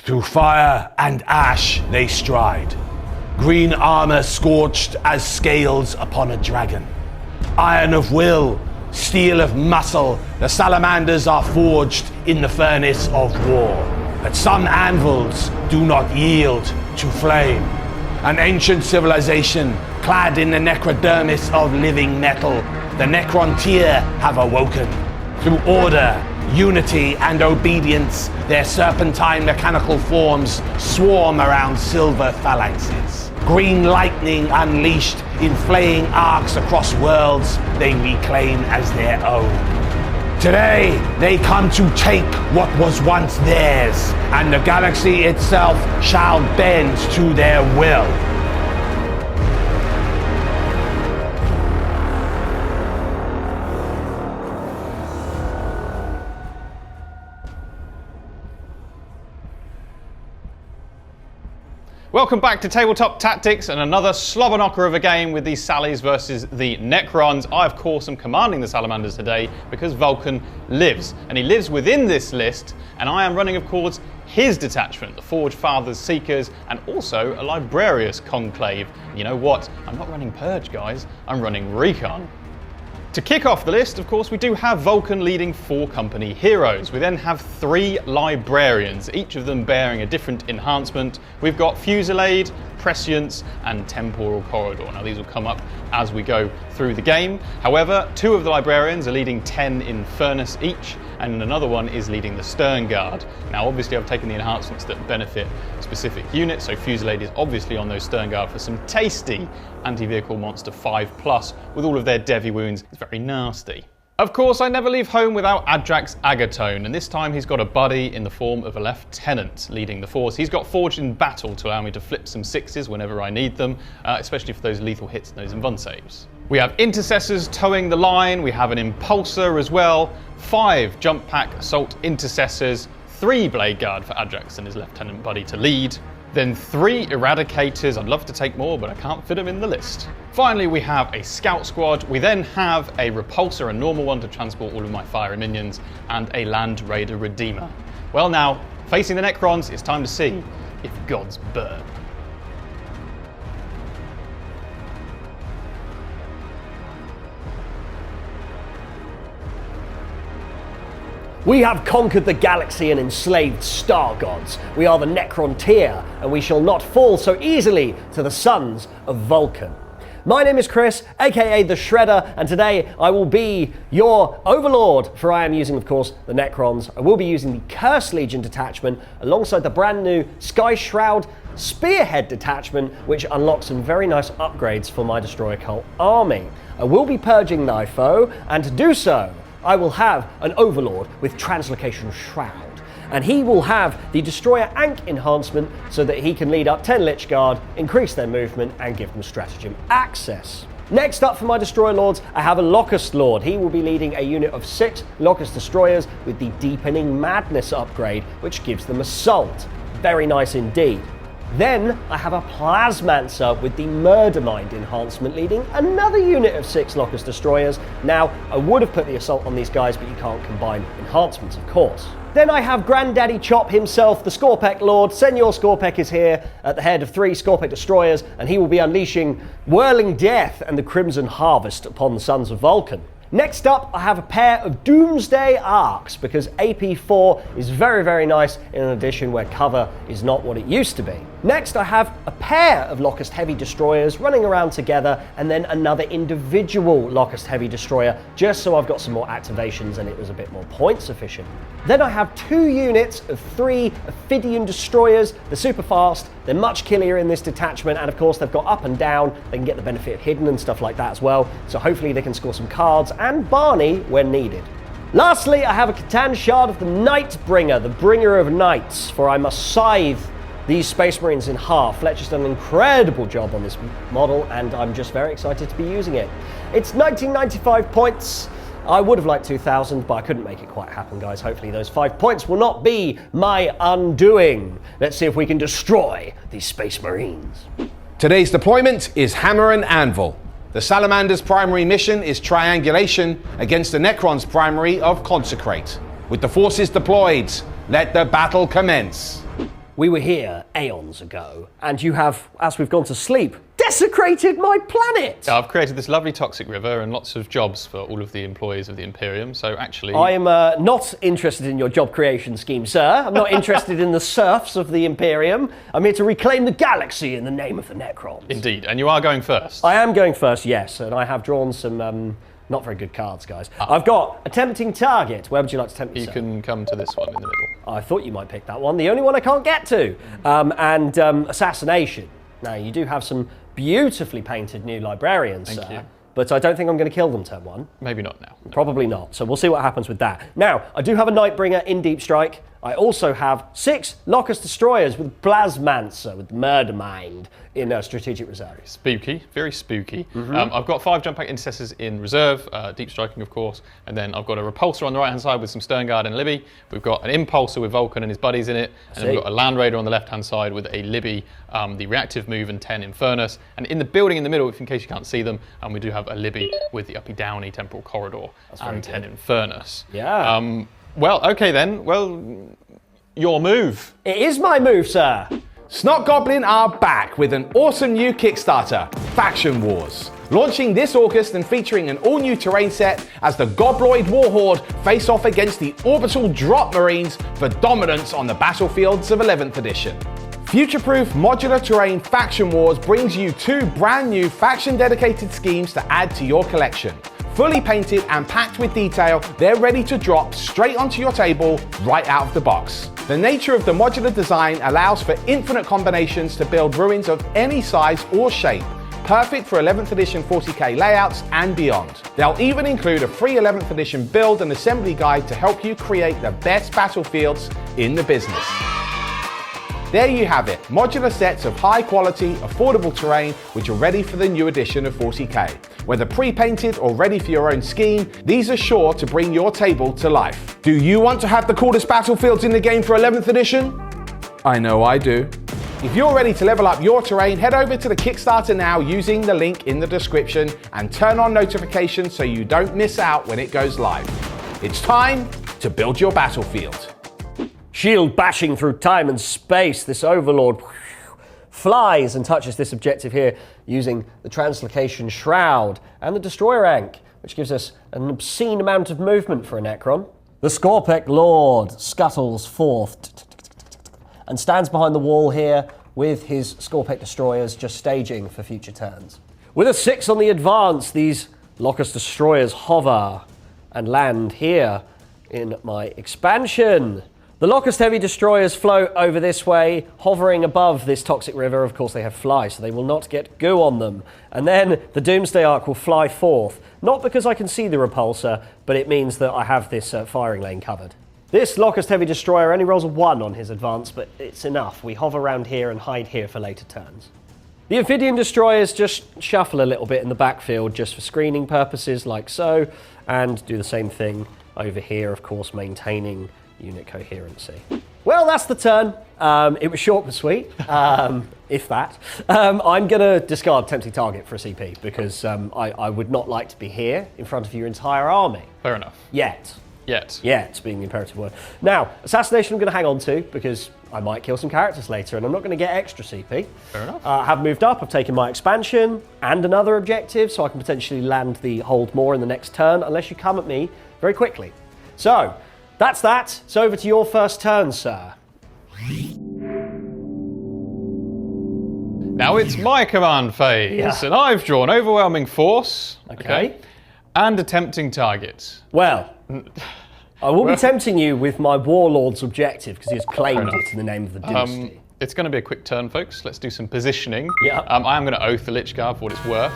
Through fire and ash they stride, green armor scorched as scales upon a dragon. Iron of will, steel of muscle, the Salamanders are forged in the furnace of war. But some anvils do not yield to flame. An ancient civilization clad in the necrodermis of living metal, the Necrons have awoken. Through order, unity, and obedience, their serpentine mechanical forms swarm around silver phalanxes. Green lightning unleashed in flaying arcs across worlds they reclaim as their own. Today, they come to take what was once theirs, and the galaxy itself shall bend to their will. Welcome back to Tabletop Tactics and another slobber knocker of a game with these Sallies versus the Necrons. I, of course, am commanding the Salamanders today because Vulcan lives. And he lives within this list, and I am running, of course, his detachment, the Forge Fathers Seekers, and also a Librarius Conclave. You know what? I'm not running Purge, guys. I'm running Recon. To kick off the list, of course, we do have Vulcan leading 4 company heroes. We then have 3 librarians, each of them bearing a different enhancement. We've got Fusillade, Prescience, and Temporal Corridor. Now, these will come up as we go through the game. However, 2 of the librarians are leading 10 in Furnace each, and another one is leading the Stern Guard. Now, obviously, I've taken the enhancements that benefit specific units, so Fusillade is obviously on those Stern Guard for some tasty anti-vehicle monster 5+, with all of their Devi wounds. It's very nasty. Of course, I never leave home without Adrax Agatone, and this time he's got a buddy in the form of a lieutenant leading the force. He's got Forged in Battle to allow me to flip some 6s whenever I need them, especially for those lethal hits and those invuln saves. We have Intercessors towing the line, we have an Impulsor as well, 5 Jump Pack Assault Intercessors, 3 Blade Guard for Adrax and his lieutenant buddy to lead, then 3 Eradicators. I'd love to take more, but I can't fit them in the list. Finally, we have a Scout Squad. We then have a Repulsor, a normal one to transport all of my fiery minions, and a Land Raider Redeemer. Well now, facing the Necrons, it's time to see if gods burn. We have conquered the galaxy and enslaved star gods. We are the Necron tier, and we shall not fall so easily to the sons of Vulcan. My name is Chris, aka the Shredder, and today I will be your overlord, for I am using, of course, the Necrons. I will be using the Curse Legion detachment alongside the brand new Sky Shroud Spearhead detachment, which unlocks some very nice upgrades for my Destroyer Cult army. I will be purging thy foe, and to do so, I will have an Overlord with Translocation Shroud, and he will have the Destroyer Ankh enhancement so that he can lead up 10 Lich Guard, increase their movement, and give them stratagem access. Next up for my Destroyer Lords, I have a Locust Lord. He will be leading a unit of 6 Locust Destroyers with the Deepening Madness upgrade, which gives them Assault. Very nice indeed. Then I have a Plasmancer with the Murder Mind enhancement leading another unit of 6 Locust Destroyers. Now, I would have put the Assault on these guys, but you can't combine enhancements, of course. Then I have Granddaddy Chop himself, the Skorpek Lord. Senor Skorpek is here at the head of 3 Skorpek Destroyers, and he will be unleashing Whirling Death and the Crimson Harvest upon the Sons of Vulcan. Next up, I have a pair of Doomsday Arcs, because AP4 is very, very nice in an edition where cover is not what it used to be. Next, I have a pair of Locust Heavy Destroyers running around together, and then another individual Locust Heavy Destroyer, just so I've got some more activations and it was a bit more points efficient. Then I have 2 units of 3 Ophidian Destroyers. They're super fast, they're much killier in this detachment, and of course they've got up and down. They can get the benefit of hidden and stuff like that as well, so hopefully they can score some cards and Barney when needed. Lastly, I have a Catan Shard of the Nightbringer, the bringer of nights, for I must scythe these Space Marines in half. Fletcher's done an incredible job on this model, and I'm just very excited to be using it. It's 1995 points. I would have liked 2,000, but I couldn't make it quite happen, guys. Hopefully those 5 points will not be my undoing. Let's see if we can destroy these Space Marines. Today's deployment is Hammer and Anvil. The Salamander's primary mission is triangulation against the Necron's primary of Consecrate. With the forces deployed, let the battle commence. we were here aeons ago, and you have, as we've gone to sleep, desecrated my planet! I've created this lovely toxic river and lots of jobs for all of the employees of the Imperium, so actually... I am not interested in your job creation scheme, sir. I'm not interested in the serfs of the Imperium. I'm here to reclaim the galaxy in the name of the Necrons. Indeed, and you are going first. I am going first, yes, and I have drawn some not very good cards, guys. I've got a tempting target. Where would you like to tempt me, You sir? can come to this one in the middle. I thought you might pick that one. The only one I can't get to. And assassination. Now, you do have some beautifully painted new librarians, Thank sir. you. But I don't think I'm going to kill them turn one. Maybe not now. Probably not. So we'll see what happens with that. Now, I do have a Nightbringer in Deep Strike. I also have 6 Locust Destroyers with Plasmancer, with Murder Mind in Strategic Reserve. Spooky, very spooky. I've got 5 jump pack intercessors in reserve, deep striking of course, and then I've got a repulsor on the right hand side with some Sternguard and Libby. We've got an impulsor with Vulcan and his buddies in it, and then we've got a Land Raider on the left hand side with a Libby, the reactive move, and 10 Infernus. And in the building in the middle, if in case you can't see them, we do have a Libby with the uppy downy temporal corridor and 10 Infernus. Yeah. Well, okay then. Well, your move. It is my move, sir. Snot Goblin are back with an awesome new Kickstarter, Faction Wars. Launching this August and featuring an all-new terrain set as the Gobloid Warhorde face off against the Orbital Drop Marines for dominance on the battlefields of 11th edition. Future-proof modular terrain Faction Wars brings you 2 brand new faction-dedicated schemes to add to your collection. Fully painted and packed with detail, they're ready to drop straight onto your table right out of the box. The nature of the modular design allows for infinite combinations to build ruins of any size or shape, perfect for 11th edition 40k layouts and beyond. They'll even include a free 11th edition build and assembly guide to help you create the best battlefields in the business. There you have it, modular sets of high quality, affordable terrain which are ready for the new edition of 40k. Whether pre-painted or ready for your own scheme, these are sure to bring your table to life. Do you want to have the coolest battlefields in the game for 11th edition? I know I do. If you're ready to level up your terrain, head over to the Kickstarter now using the link in the description and turn on notifications so you don't miss out when it goes live. It's time to build your battlefield. Shield bashing through time and space, this Overlord flies and touches this objective here using the Translocation Shroud and the Destroyer Ankh, which gives us an obscene amount of movement for a Necron. The Scorpec Lord scuttles forth and stands behind the wall here with his Scorpec Destroyers just staging for future turns. With a 6 on the advance, these Locust Destroyers hover and land here in my expansion. The Locust Heavy Destroyers float over this way, hovering above this toxic river. Of course, they have fly, so they will not get goo on them. And then the Doomsday Ark will fly forth, not because I can see the repulsor, but it means that I have this firing lane covered. This Locust Heavy Destroyer only rolls a 1 on his advance, but it's enough. We hover around here and hide here for later turns. The Amphibian Destroyers just shuffle a little bit in the backfield just for screening purposes, like so, and do the same thing over here, of course, maintaining unit coherency. Well, that's the turn. It was short but sweet, if that. I'm going to discard Tempting Target for a CP because I would not like to be here in front of your entire army. Fair enough. Yet. Yet. Being the imperative word. Now, Assassination I'm going to hang on to because I might kill some characters later and I'm not going to get extra CP. Fair enough. I have moved up, I've taken my expansion and another objective, so I can potentially land the hold more in the next turn unless you come at me very quickly. So, that's that. It's over to your first turn, sir. Now it's my command phase, and I've drawn Overwhelming Force, Okay. and a tempting target. Well, I will be tempting you with my Warlord's objective because he has claimed it in the name of the dynasty. It's going to be a quick turn, folks. Let's do some positioning. Yeah. I am going to oath the Lich Guard for what it's worth,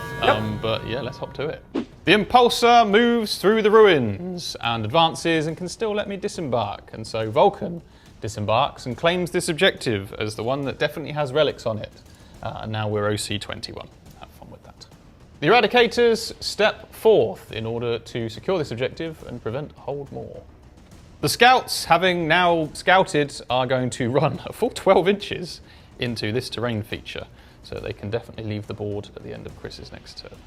but yeah, let's hop to it. The Impulsor moves through the ruins and advances and can still let me disembark. And so Vulcan disembarks and claims this objective as the one that definitely has relics on it. And now we're OC 21. Have fun with that. The Eradicators step forth in order to secure this objective and prevent hold more. The Scouts, having now scouted, are going to run a full 12 inches into this terrain feature, so they can definitely leave the board at the end of Chris's next turn.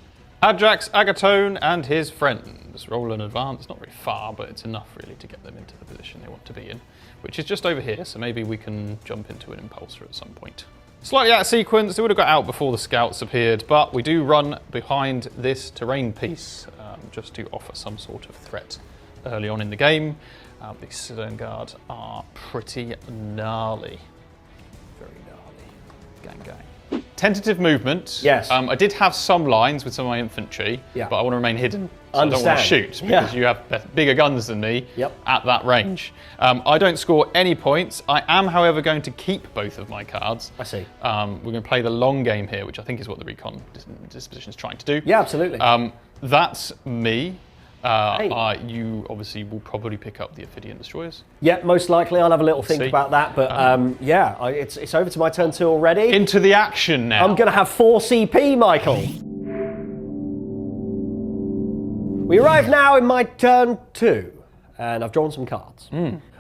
Ajax, Agatone, and his friends. Roll an advance. Not very far, but it's enough really to get them into the position they want to be in, which is just over here, so maybe we can jump into an impulsor at some point. Slightly out of sequence, they would have got out before the scouts appeared, but we do run behind this terrain piece just to offer some sort of threat early on in the game. These Stern Guard are pretty gnarly. Very gnarly. Gang, gang. Tentative movement. Yes. I did have some lines with some of my infantry, but I want to remain hidden. So I don't want to shoot because you have bigger guns than me at that range. I don't score any points. I am, however, going to keep both of my cards. I see. We're going to play the long game here, which I think is what the recon disposition is trying to do. Yeah, absolutely. That's me. You obviously will probably pick up the Ophidian destroyers. Yeah, most likely. I'll have a little think about that. But it's over to my turn 2 already. Into the action now. I'm going to have 4 CP, Michael. We arrive now in my turn 2, and I've drawn some cards.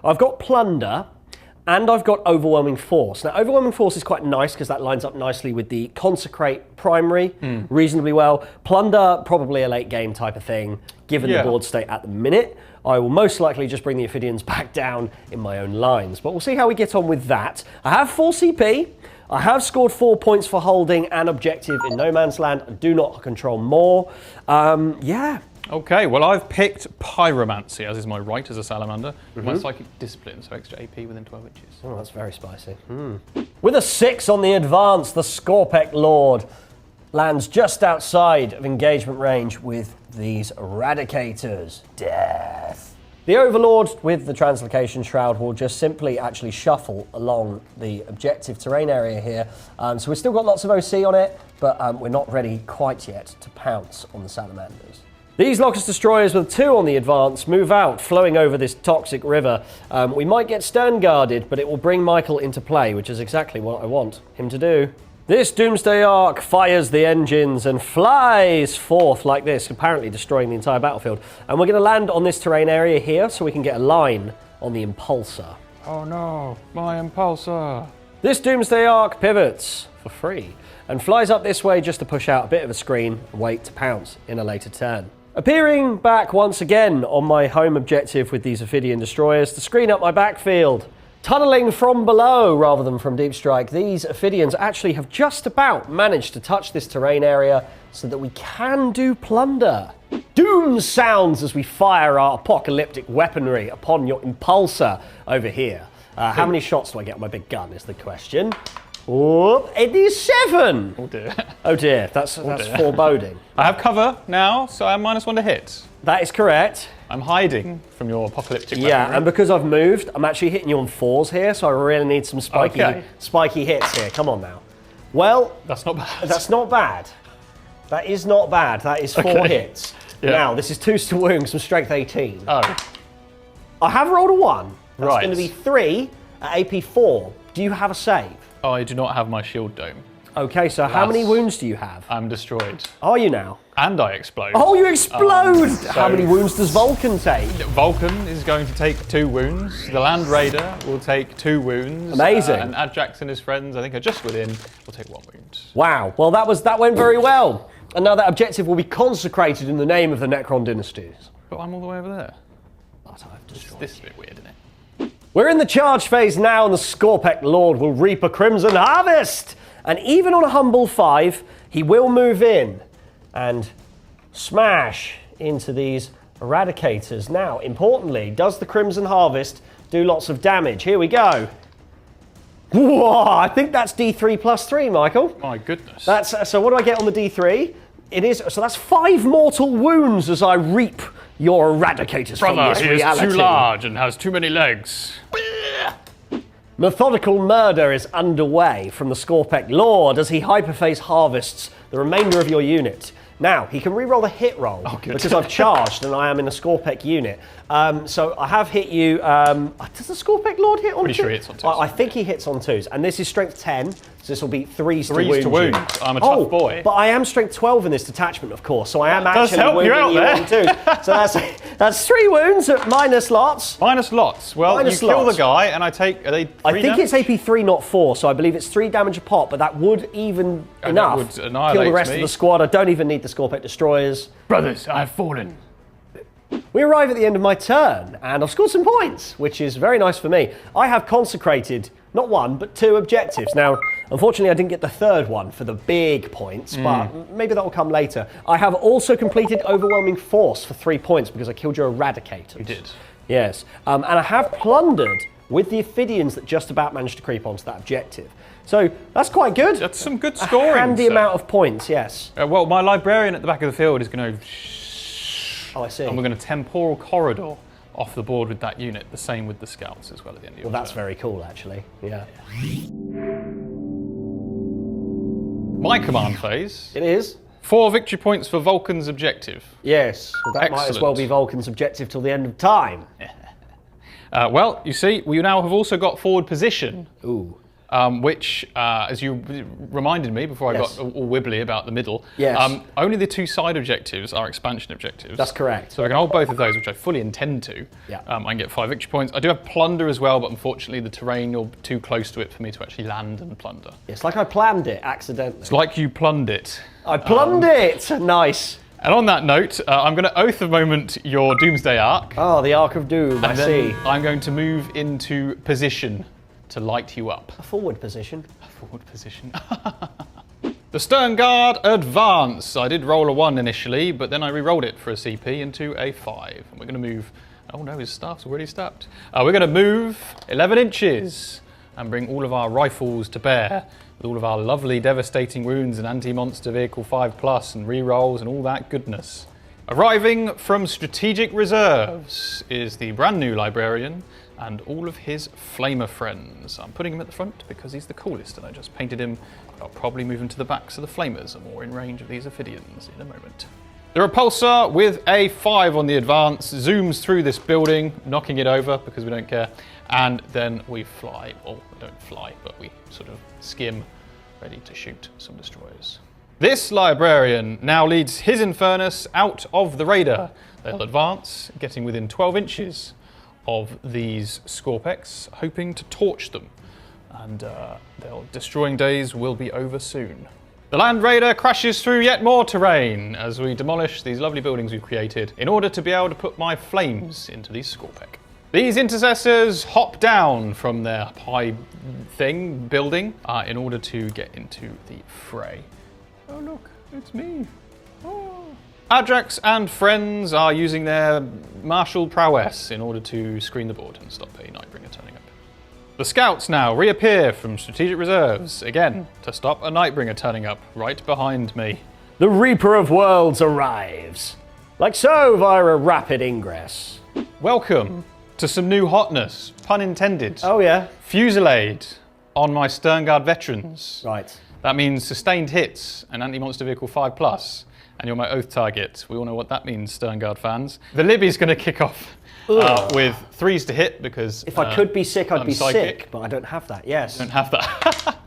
I've got Plunder, and I've got Overwhelming Force. Now, Overwhelming Force is quite nice because that lines up nicely with the Consecrate primary reasonably well. Plunder, probably a late game type of thing, given the board state at the minute. I will most likely just bring the Ophidians back down in my own lines, but we'll see how we get on with that. I have 4 CP. I have scored 4 points for holding an objective in No Man's Land. I do not control more. Okay, well I've picked Pyromancy, as is my right as a salamander, with my Psychic Discipline, so extra AP within 12 inches. Oh, that's very spicy. With a 6 on the advance, the Scorpec Lord lands just outside of engagement range with these Eradicators. Death. The Overlord with the Translocation Shroud will just simply actually shuffle along the objective terrain area here. So we've still got lots of OC on it, but we're not ready quite yet to pounce on the Salamanders. These Locust Destroyers with 2 on the advance move out, flowing over this toxic river. We might get stern guarded, but it will bring Michael into play, which is exactly what I want him to do. This Doomsday Ark fires the engines and flies forth like this, apparently destroying the entire battlefield. And we're going to land on this terrain area here so we can get a line on the Impulsor. Oh no, my Impulsor. This Doomsday Ark pivots for free and flies up this way just to push out a bit of a screen and wait to pounce in a later turn. Appearing back once again on my home objective with these Ophidian Destroyers to screen up my backfield. Tunneling from below rather than from deep strike, these Ophidians actually have just about managed to touch this terrain area so that we can do plunder. Doom sounds as we fire our apocalyptic weaponry upon your Impulsor over here. How many shots do I get on my big gun is the question. Oh, it is 7! Oh dear. Oh dear, that's foreboding. I have cover now, so I'm -1 to hit. That is correct. I'm hiding from your apocalyptic weaponry. Yeah, and because I've moved, I'm actually hitting you on 4s here, so I really need some spiky hits here. Come on now. Well, that's not bad. That's not bad. That is not bad. That is 4 hits. Yeah. Now, this is 2 to wound, some strength 18. Oh. I have rolled a 1. That's right. going to be 3 at AP 4. Do you have a save? I do not have my shield dome. Okay, so how many wounds do you have? I'm destroyed. Are you now? And I explode. Oh, you explode! How many wounds does Vulcan take? Vulcan is going to take 2 wounds. The Land Raider will take 2 wounds. Amazing. And Ajax and his friends, I think, are just within, will take 1 wound. Wow. Well, that went very well. And now that objective will be consecrated in the name of the Necron dynasties. But I'm all the way over there. But I've destroyed. This is a bit weird, isn't it? We're in the charge phase now, and the Scorpec Lord will reap a crimson harvest. And even on a humble 5, he will move in and smash into these Eradicators. Now, importantly, does the Crimson Harvest do lots of damage? Here we go. Whoa, I think that's D3 plus 3, Michael. My goodness. So what do I get on the D3? So that's 5 mortal wounds as I reap your Eradicators from this reality. Brother, he is too large and has too many legs. Methodical murder is underway from the Scorpec Lord as he hyperphase harvests the remainder of your unit. Now, he can reroll the hit roll because I've charged and I am in a Scorpec unit. So I have hit you. Does the Scorpec Lord hit on 2s? Pretty sure he hits on 2s. I think he hits on 2s. And this is strength 10, so this will be 3s to wound. 3s to wound. I'm a tough boy. But I am strength 12 in this detachment, of course, so I am does actually help wounding you out you there. on 2s. So That's 3 wounds at minus lots. Minus lots. Well, Minus you kill lots. the guy, and I take. Are they? I three think damage? it's AP 3, not 4, so I believe it's 3 damage a pot, but that would even And enough that would kill annihilate the rest me. of the squad. I don't even need the Scorpec Destroyers. Brothers, I have fallen. We arrive at the end of my turn, and I've scored some points, which is very nice for me. I have consecrated not 1, but 2 objectives. Now, unfortunately, I didn't get the 3rd one for the big points, but maybe that will come later. I have also completed Overwhelming Force for 3 points because I killed your Eradicators. You did. Yes, and I have plundered with the Ophidians that just about managed to creep onto that objective. So that's quite good. That's some good scoring. A handy sir. amount of points, yes. Well, my librarian at the back of the field is going to. Oh, I see. And we're going to temporal corridor off the board with that unit. The same with the scouts as well at the end of your Well, that's turn. very cool, actually. Yeah. My command phase. It is. 4 victory points for Vulcan's objective. Yes. Well, that might as well Excellent. be Vulcan's objective till the end of time. Well, you see, we now have also got forward position. Ooh. Which, as you reminded me before I Yes. got all wibbly about the middle, Yes. only the 2 side objectives are expansion objectives. That's correct. So I can hold both of those, which I fully intend to. Yeah. I can get 5 victory points. I do have plunder as well, but unfortunately the terrain, you're too close to it for me to actually land and plunder. It's like I planned it accidentally. It's like you plumbed it. I plumbed it! Nice. And on that note, I'm going to oath of moment your Doomsday Arc. Oh, the Arc of Doom, I and see. then I'm going to move into position to light you up. A forward position. Forward position. The Stern Guard advance. I did roll a 1 initially, but then I re-rolled it for a CP into a 5. And we're going to move. Oh no, his staff's already stabbed. We're going to move 11 inches and bring all of our rifles to bear with all of our lovely devastating wounds and anti-monster vehicle 5+ and re-rolls and all that goodness. Arriving from strategic reserves is the brand new librarian and all of his flamer friends. I'm putting him at the front because he's the coolest, and I just painted him. I'll probably move him to the back so the flamers are more in range of these Ophidians in a moment. The repulsor with a 5 on the advance zooms through this building, knocking it over because we don't care, and then we fly. Well, we don't fly, but we sort of skim, ready to shoot some destroyers. This librarian now leads his Infernus out of the radar. They'll advance, getting within 12 inches of these Scorpecs, hoping to torch them. And their destroying days will be over soon. The Land Raider crashes through yet more terrain as we demolish these lovely buildings we've created in order to be able to put my flames into these Scorpec. These intercessors hop down from their high building, in order to get into the fray. Oh look, it's me. Oh. Adrax and friends are using their martial prowess in order to screen the board and stop a Nightbringer turning up. The scouts now reappear from strategic reserves, again, to stop a Nightbringer turning up right behind me. The Reaper of Worlds arrives. Like so, via a rapid ingress. Welcome to some new hotness, pun intended. Oh yeah? Fusillade on my Sternguard veterans. Right. That means sustained hits and anti-monster vehicle 5+, and you're my oath target. We all know what that means, Sternguard fans. The Libby's going to kick off with 3s to hit because... If I could be sick, I'd I'm be psychic. sick, but I don't have that, yes. Don't have that.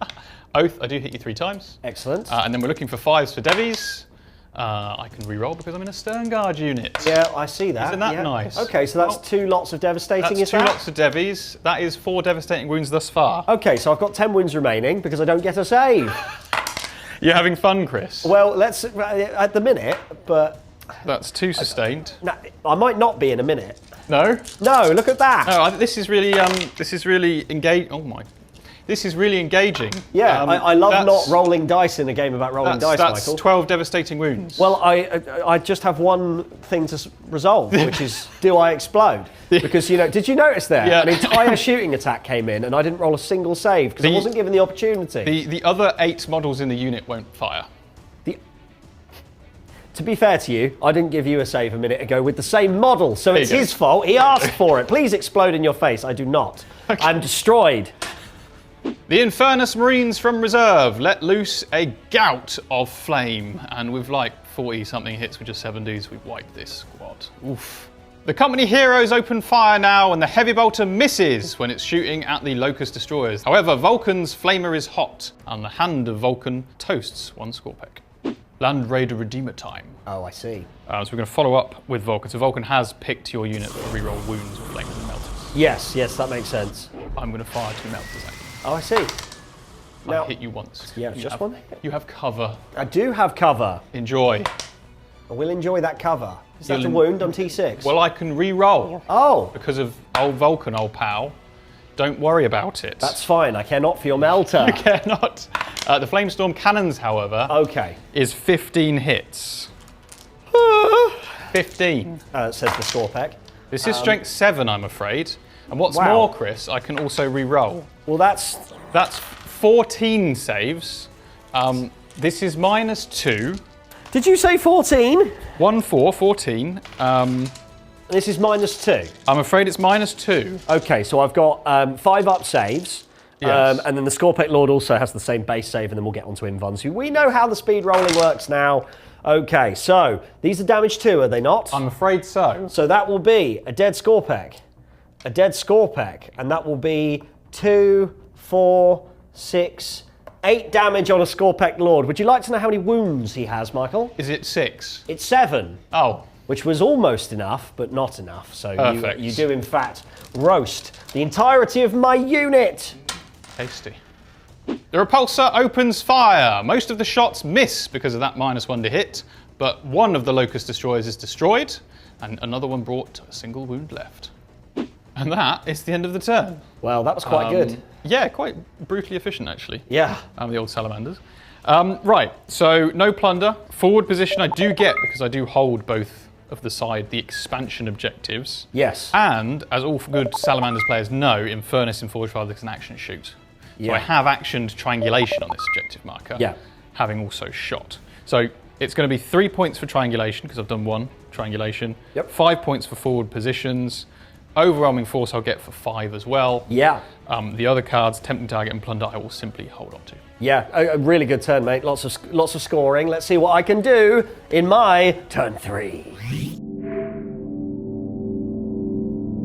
Oath, I do hit you 3 times. Excellent. And then we're looking for 5s for Devies. I can re-roll because I'm in a Sternguard unit. Yeah, I see that. Isn't that yeah. nice? Okay, so that's 2 lots of devastating, That's is 2 that? lots of Devies. That is 4 devastating wounds thus far. Okay, so I've got 10 wounds remaining because I don't get a save. You're having fun, Chris. Well, let's, at the minute, but... That's 2 sustained. No, I might not be in a minute. No? No, look at that. No, this is really engaging. Oh my. This is really engaging. Yeah, I love not rolling dice in a game about rolling dice, That's Michael. 12 devastating wounds. Well, I just have one thing to resolve, which is, do I explode? Because, did you notice there? Yeah. An entire shooting attack came in and I didn't roll a single save because I wasn't given the opportunity. The other 8 models in the unit won't fire. To be fair to you, I didn't give you a save a minute ago with the same model, so it's you go. his fault. He asked for it. Please explode in your face. I do not. Okay. I'm destroyed. The Infernus Marines from reserve let loose a gout of flame, and with like 40-something hits with just 7Ds, we've wiped this squad. Oof. The company heroes open fire now, and the heavy bolter misses when it's shooting at the Locust destroyers. However, Vulcan's flamer is hot, and the hand of Vulcan toasts one Scorpec. Land Raider Redeemer time. Oh, I see. So we're going to follow up with Vulcan. So Vulcan has picked your unit for reroll wounds, flames, and melters. Yes, that makes sense. I'm going to fire 2 melters at you. Oh, I see. Now, I hit you once. Yeah, just one hit. You have cover. I do have cover. Enjoy. I will enjoy that cover. Is that a You'll- wound on T6? Well, I can re-roll Oh, because of old Vulcan, old pal. Don't worry about it. that's fine. I care not for your melter. You care not. The Flamestorm cannons, however, Okay. is 15 hits. 15. Says the Scorpec. This is strength 7, I'm afraid. And what's Wow. more, Chris, I can also re-roll. Well, that's... That's 14 saves. This is -2. Did you say 14? 14. This is -2. I'm afraid it's -2. Okay, so I've got 5 up saves. Yes. And then the Scorpec Lord also has the same base save, and then we'll get onto Invons, who we know how the speed rolling works now. Okay, so these are damage 2, are they not? I'm afraid so. So that will be a dead Scorpec, and that will be 2, 4, 6, 8 damage on a Scorpec Lord. Would you like to know how many wounds he has, Michael? Is it 6? It's 7. Oh, Which was almost enough, but not enough. So Perfect. you do, in fact, roast the entirety of my unit. tasty. The repulsor opens fire. Most of the shots miss because of that -1 to hit, but one of the Locust Destroyers is destroyed, and another one brought to a single wound left. And that is the end of the turn. Well, that was quite good. Yeah, quite brutally efficient, actually. Yeah. The old Salamanders. Right, so no plunder. Forward position I do get because I do hold both of the expansion objectives. Yes. And, as all good Salamanders players know, in Furnace and Forge Father can action shoot. So Yeah. I have actioned triangulation on this objective marker, Yeah. having also shot. So it's going to be 3 points for triangulation, because I've done 1 triangulation. Yep. 5 points for forward positions. Overwhelming force I'll get for 5 as well. Yeah. The other cards, Tempting Target and Plunder, I will simply hold on to. Yeah, a really good turn, mate. Lots of scoring. Let's see what I can do in my turn 3.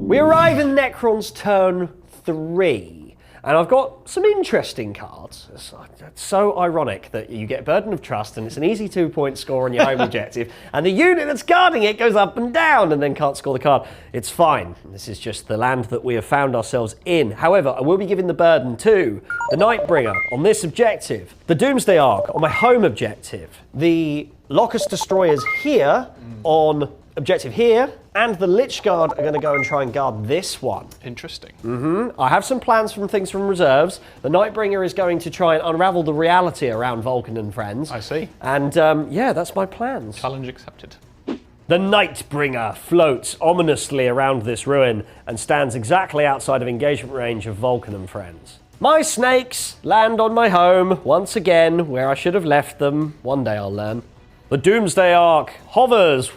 We arrive in Necron's turn 3, and I've got some interesting cards. It's so ironic that you get Burden of Trust, and it's an easy 2-point score on your home objective, and the unit that's guarding it goes up and down and then can't score the card. It's fine. This is just the land that we have found ourselves in. However, I will be giving the burden to the Nightbringer on this objective, the Doomsday Ark on my home objective, the Locust Destroyers here on objective here, and the Lich Guard are going to go and try and guard this one. Interesting. I have some plans from things from reserves. The Nightbringer is going to try and unravel the reality around Vulcan and friends. I see. And yeah, that's my plans. Challenge accepted. The Nightbringer floats ominously around this ruin and stands exactly outside of engagement range of Vulcan and friends. My snakes land on my home once again, where I should have left them. One day I'll learn. The Doomsday Ark hovers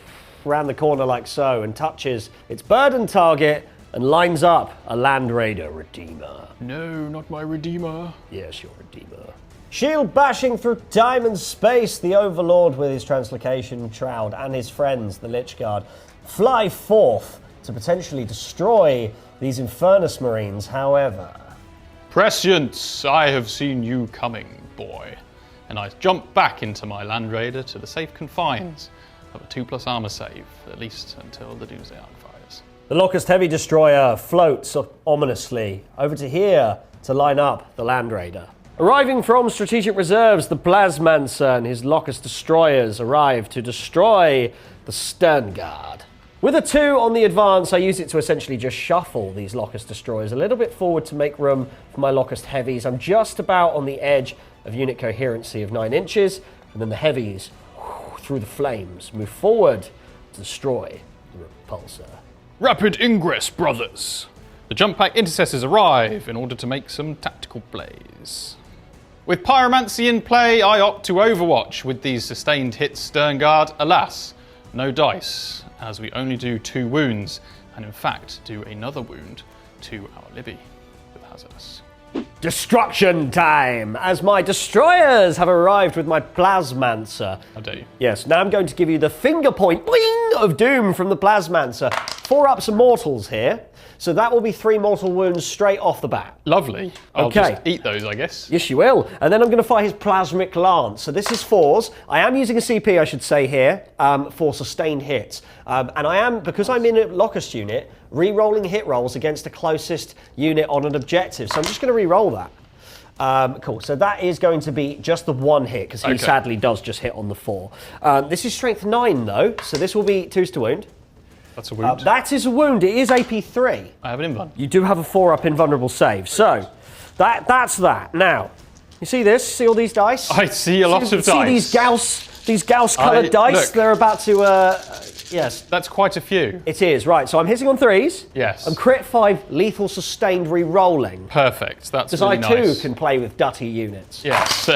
around the corner like so and touches its burden target and lines up a Land Raider Redeemer. No, not my Redeemer. Yes, your Redeemer. Shield bashing through time and space, the Overlord with his Translocation Shroud and his friends, the Lich Guard, fly forth to potentially destroy these Infernus Marines. However, Prescience, I have seen you coming, boy. And I jump back into my Land Raider to the safe confines of a 2+ armor save, at least until the Doomsday Ark fires. the Locust Heavy Destroyer floats ominously over to here to line up the Land Raider. Arriving from strategic reserves, the Plasmancer and his Locust Destroyers arrive to destroy the Stern Guard. With a 2 on the advance, I use it to essentially just shuffle these Locust Destroyers a little bit forward to make room for my Locust Heavies. I'm just about on the edge of unit coherency of 9 inches, and then the Heavies, through the flames, move forward to destroy the Repulsor. Rapid ingress, brothers! The jump pack intercessors arrive in order to make some tactical plays. With Pyromancy in play, I opt to Overwatch with these sustained hits Stern Guard. Alas, no dice, as we only do 2 wounds, and in fact do another wound to our Libby with Hazardous. Destruction time! As my destroyers have arrived with my Plasmancer. How dare you? Yes, now I'm going to give you the finger point bling of doom from the Plasmancer. 4-ups and mortals here. So that will be 3 mortal wounds straight off the bat. Lovely. I'll Okay. just eat those, I guess. Yes, you will. And then I'm going to fire his Plasmic Lance. So this is 4s. I am using a CP, I should say here, for sustained hits. And I am, because I'm in a Locust unit, re-rolling hit rolls against the closest unit on an objective. So I'm just going to re-roll that. Cool. So that is going to be just the 1 hit, because he sadly does just hit on the 4. This is strength 9, though. So this will be 2s to wound. That's a wound. That is a wound. It is AP 3. I have an invuln. You do have a 4-up invulnerable save. So that's that. Now, you see this? See all these dice? I see a lot of dice. See these Gauss-coloured dice? Look. They're about to, yes. That's quite a few. It is, right. So I'm hitting on 3s. Yes. I'm crit 5, lethal sustained re-rolling. Perfect. That's Because really I too nice. can play with dutty units. Yes.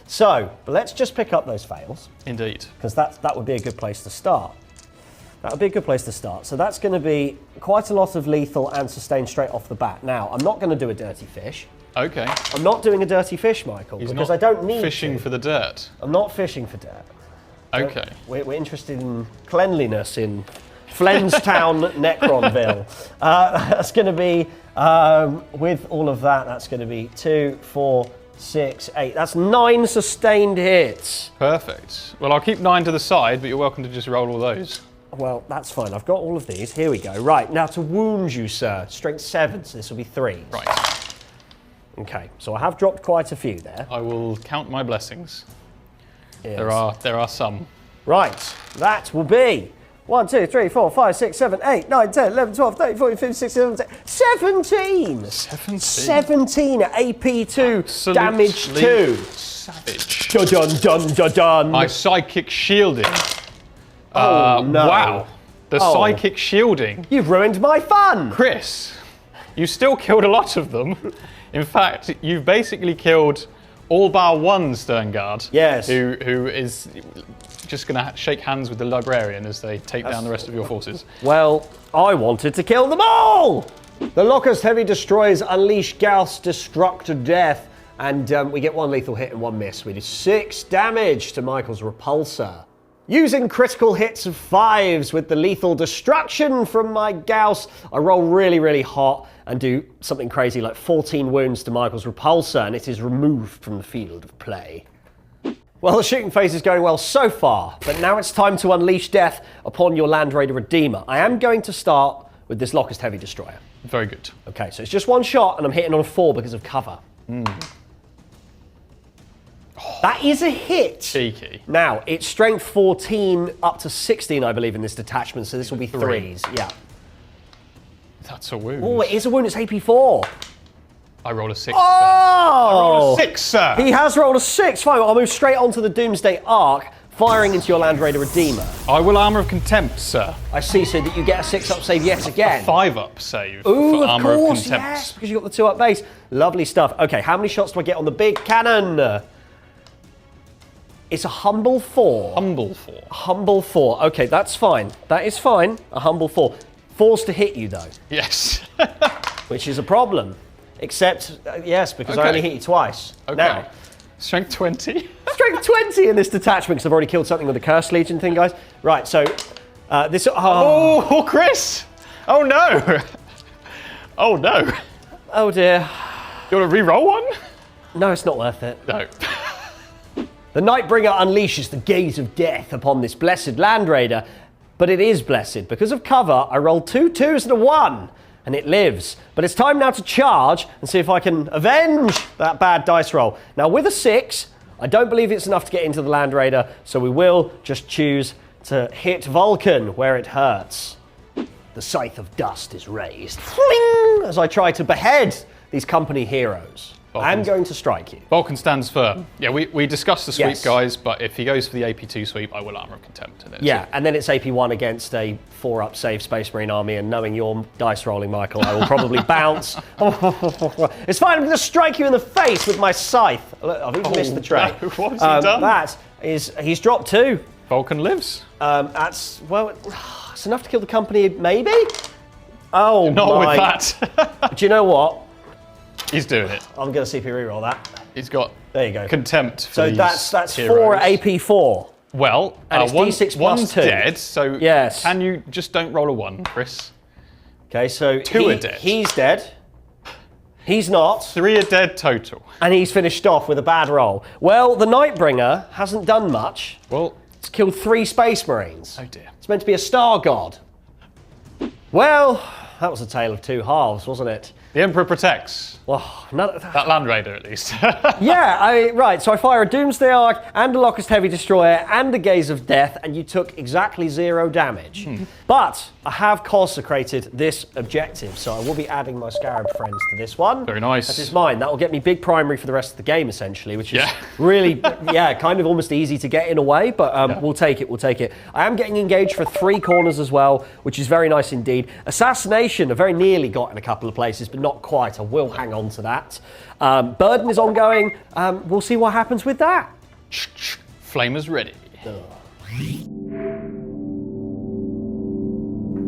So, but let's just pick up those fails. Indeed. Because that would be a good place to start. That would be a good place to start. So that's going to be quite a lot of lethal and sustained straight off the bat. Now, I'm not going to do a dirty fish. Okay. I'm not doing a dirty fish, Michael, He's because not I don't need fishing to. for the dirt. I'm not fishing for dirt. Okay. We're interested in cleanliness in Flenstown, Necronville. That's going to be, with all of that, that's going to be 2, 4, 6, 8. That's 9 sustained hits. Perfect. Well, I'll keep 9 to the side, but you're welcome to just roll all those. Well, that's fine. I've got all of these. Here we go. Right, now to wound you, sir. Strength 7, so this will be 3s. Right. Okay, so I have dropped quite a few there. I will count my blessings. Yes. There are some. Right, that will be 1, 2, 3, 4, 5, 6, 7, 8, 9, 10, 11, 12, 13, 14, 15, 16, 17, 17 AP2, Absolutely damage 2. Savage. Dun dun dun dun dun. My psychic shielding. Oh, no. Wow. The Oh. psychic shielding. You've ruined my fun. Chris, you still killed a lot of them. In fact, you've basically killed all bar 1 Sternguard. Yes. Who is just going to shake hands with the librarian as they take down the rest of your forces. Well, I wanted to kill them all. The Locust Heavy Destroyers unleash Gauss Destructor Death, and we get 1 lethal hit and 1 miss. We do 6 damage to Michael's Repulsor. Using critical hits of 5s with the lethal destruction from my Gauss, I roll really, really hot and do something crazy like 14 wounds to Michael's Repulsor, and it is removed from the field of play. Well, the shooting phase is going well so far, but now it's time to unleash death upon your Land Raider Redeemer. I am going to start with this Locust Heavy Destroyer. Very good. Okay, so it's just 1 shot, and I'm hitting on a 4 because of cover. That is a hit. Cheeky. Now, it's strength 14 up to 16, I believe, in this detachment, so this will be 3s. Yeah. That's a wound. Oh, it is a wound. It's AP4. I roll a 6. Oh! 6, sir. He has rolled a 6. Fine, I'll move straight onto the Doomsday Arc, firing into your Land Raider Redeemer. I will Armour of Contempt, sir. I see, so that you get a 6-up save yet again. 5-up save Ooh, for of Armour course, of Contempt. yes, because you got the 2-up base. Lovely stuff. Okay, how many shots do I get on the big cannon? It's a humble 4. Humble 4. Humble 4. Okay, that's fine. That is fine. A humble 4. 4's to hit you, though, Yes. which is a problem. Except, yes, because I Okay. only hit you twice. Okay. Now, Strength 20. strength 20 in this detachment, because I've already killed something with the Curse Legion thing, guys. Right, so this... Oh, Chris! Oh no! Oh no! Oh, dear. You want to re-roll one? No, it's not worth it. No. The Nightbringer unleashes the gaze of death upon this blessed Land Raider, but it is blessed. Because of cover, I rolled 2 2s and a 1, and it lives. But it's time now to charge and see if I can avenge that bad dice roll. Now, with a 6, I don't believe it's enough to get into the Land Raider, so we will just choose to hit Vulcan where it hurts. The Scythe of Dust is raised. Fling! As I try to behead these company heroes. I'm going to strike you. Vulcan stands firm. Yeah, we discussed the sweep, Yes. guys, but if he goes for the AP2 sweep, I will Armour of Contempt. And Yeah, and then it's AP1 against a 4-up save Space Marine army, and knowing your dice rolling, Michael, I will probably bounce. It's fine, I'm going to strike you in the face with my scythe. Look, I've even missed the tray. No, what has he done? That is, he's dropped 2. Vulcan lives. That's, well, it's enough to kill the company, maybe? Oh, Not my. with that. Do you know what? He's doing it. I'm going to CP reroll that. He's got There you go. contempt for So these that's 4 heroes. AP4. Well, And it's D6 plus one's 2. dead, so Yes. can you just don't roll a 1, Chris? Okay, so Two are dead. He's dead. He's not. 3 are dead total. And he's finished off with a bad roll. Well, the Nightbringer hasn't done much. Well, It's killed 3 Space Marines. oh dear. It's meant to be a Star God. Well, that was a tale of two halves, wasn't it? The Emperor protects. Well, none, That Land Raider, at least. yeah, right. So I fire a Doomsday Arc and a Locust Heavy Destroyer and a Gaze of Death, and you took exactly 0 damage. But I have consecrated this objective, so I will be adding my Scarab friends to this one. Very nice. That is mine. That will get me big primary for the rest of the game, essentially, which is Yeah. really, kind of almost easy to get in a way, but we'll take it, we'll take it. I am getting engaged for 3 corners as well, which is very nice indeed. Assassination, I very nearly got in a couple of places, but not quite. I will hang on to that. Burden is ongoing. We'll see what happens with that. Flamers ready.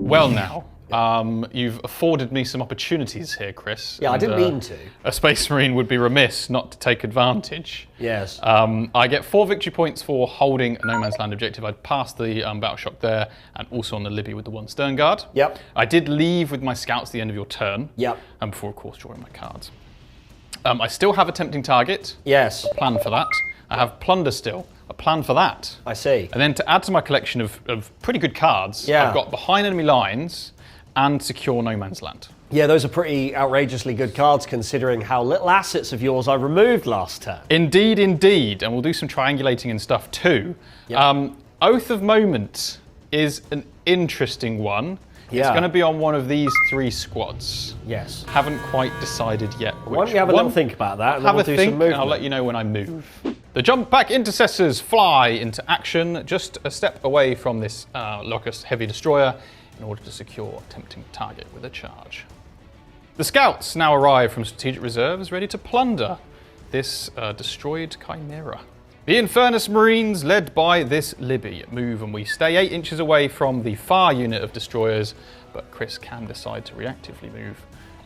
Well now, you've afforded me some opportunities here, Chris. Yeah, I didn't mean to. A Space Marine would be remiss not to take advantage. Yes. I get 4 victory points for holding a No Man's Land objective. I'd passed the Battle Shock there, and also on the Libby with the 1 Stern Guard. Yep. I did leave with my scouts at the end of your turn. Yep. And before, of course, drawing my cards. I still have a tempting target. Yes, Plan for that. I have plunder still. A plan for that. I see. And then to add to my collection of pretty good cards, Yeah. I've got behind enemy lines and secure no man's land. Yeah, those are pretty outrageously good cards considering how little assets of yours I removed last turn. Indeed, indeed. And we'll do some triangulating and stuff too. Yep. Oath of Moment is an interesting one. It's Yeah. going to be on one of these 3 squads. Yes. Haven't quite decided yet which. Why don't you have a one. little think about that and then Have we'll a do think, some and movement. I'll let you know when I move. The jump back intercessors fly into action just a step away from this Locust Heavy Destroyer in order to secure a tempting target with a charge. The scouts now arrive from strategic reserves ready to plunder this destroyed Chimera. The Infernus Marines, led by this Libby, move and we stay 8 inches away from the far unit of destroyers, but Chris can decide to reactively move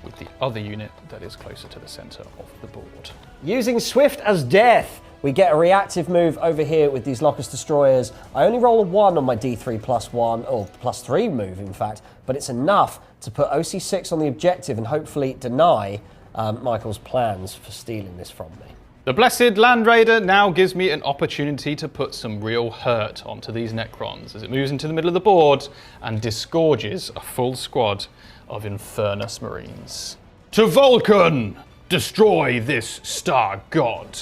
with the other unit that is closer to the centre of the board. Using Swift as Death, we get a reactive move over here with these Locust Destroyers. I only roll a 1 on my D3 +1, or +3 move in fact, but it's enough to put OC6 on the objective and hopefully deny Michael's plans for stealing this from me. The Blessed Land Raider now gives me an opportunity to put some real hurt onto these Necrons as it moves into the middle of the board and disgorges a full squad of Infernus Marines. To Vulcan! Destroy this star god!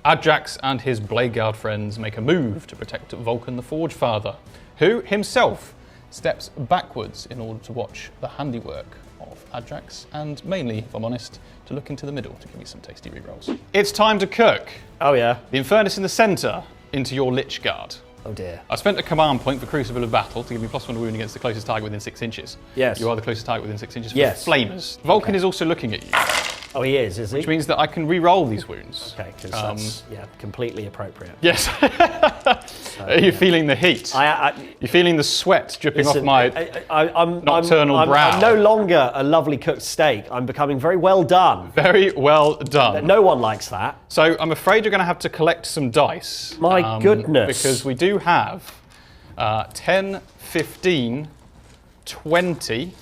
Ajax and his Blade Guard friends make a move to protect Vulcan the Forge Father, who himself steps backwards in order to watch the handiwork of Ajax, and mainly, if I'm honest, to look into the middle to give me some tasty rerolls. It's time to cook. Oh yeah. The Infernus in the centre into your Lich Guard. Oh dear. I spent a command point for Crucible of Battle to give me +1 wound against the closest target within 6 inches. Yes. You are the closest target within 6 inches for Yes. Flamers. Vulcan is also looking at you, Oh, he is he? which means that I can re-roll these wounds. Okay, because that's completely appropriate. Yes. Are you feeling the heat? You're feeling the sweat dripping off my nocturnal brow. I'm no longer a lovely cooked steak. I'm becoming very well done. Very well done. No one likes that. So I'm afraid you're going to have to collect some dice. My goodness. Because we do have 10, 15, 20,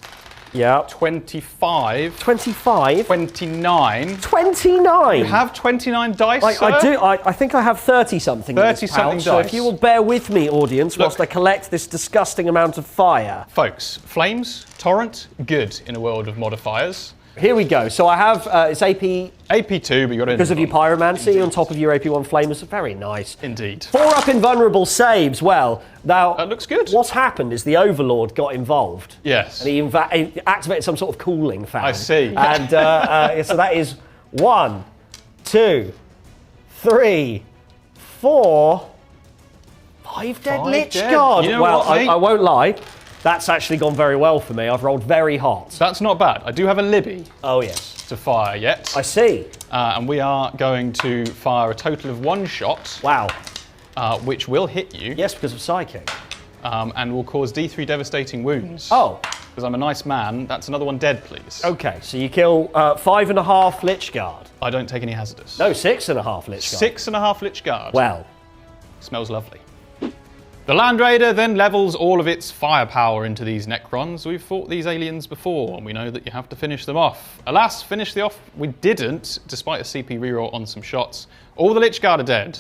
Yeah. 25, 25. 29. 29. You have 29 dice, sir? I do. I think I have 30 something. 30 something So if dice. you will bear with me, audience, whilst I Look. collect this disgusting amount of fire. Folks, Flames, Torrent, good in a world of modifiers. Here we go. So I have it's AP AP2, but you're in because of your pyromancy on top of your AP1 flamers. Very nice. Indeed. 4-up invulnerable saves. Well, now That looks good. What's happened is the Overlord got involved. Yes. And he activated some sort of cooling fan. I see. And so that is 1, 2, 3, 4, 5 dead 5 Lich dead. Guard. You know Well, what, mate? I won't lie. That's actually gone very well for me. I've rolled very hot. That's not bad. I do have a Libby Oh, yes. to fire yet. I see. And we are going to fire a total of 1 shot, Wow. which will hit you Yes, because of Psychic. and will cause D3 devastating wounds. Oh, Because I'm a nice man. That's another 1 dead, please. okay. So you kill 5.5 Lich Guard. I don't take any hazardous. No, 6.5 Lich Guard. 6.5 Lich Guard. Well, Smells lovely. The Land Raider then levels all of its firepower into these Necrons. We've fought these aliens before, and we know that you have to finish them off. Alas, finish the off we didn't, despite a CP reroll on some shots. All the Lich Guard are dead,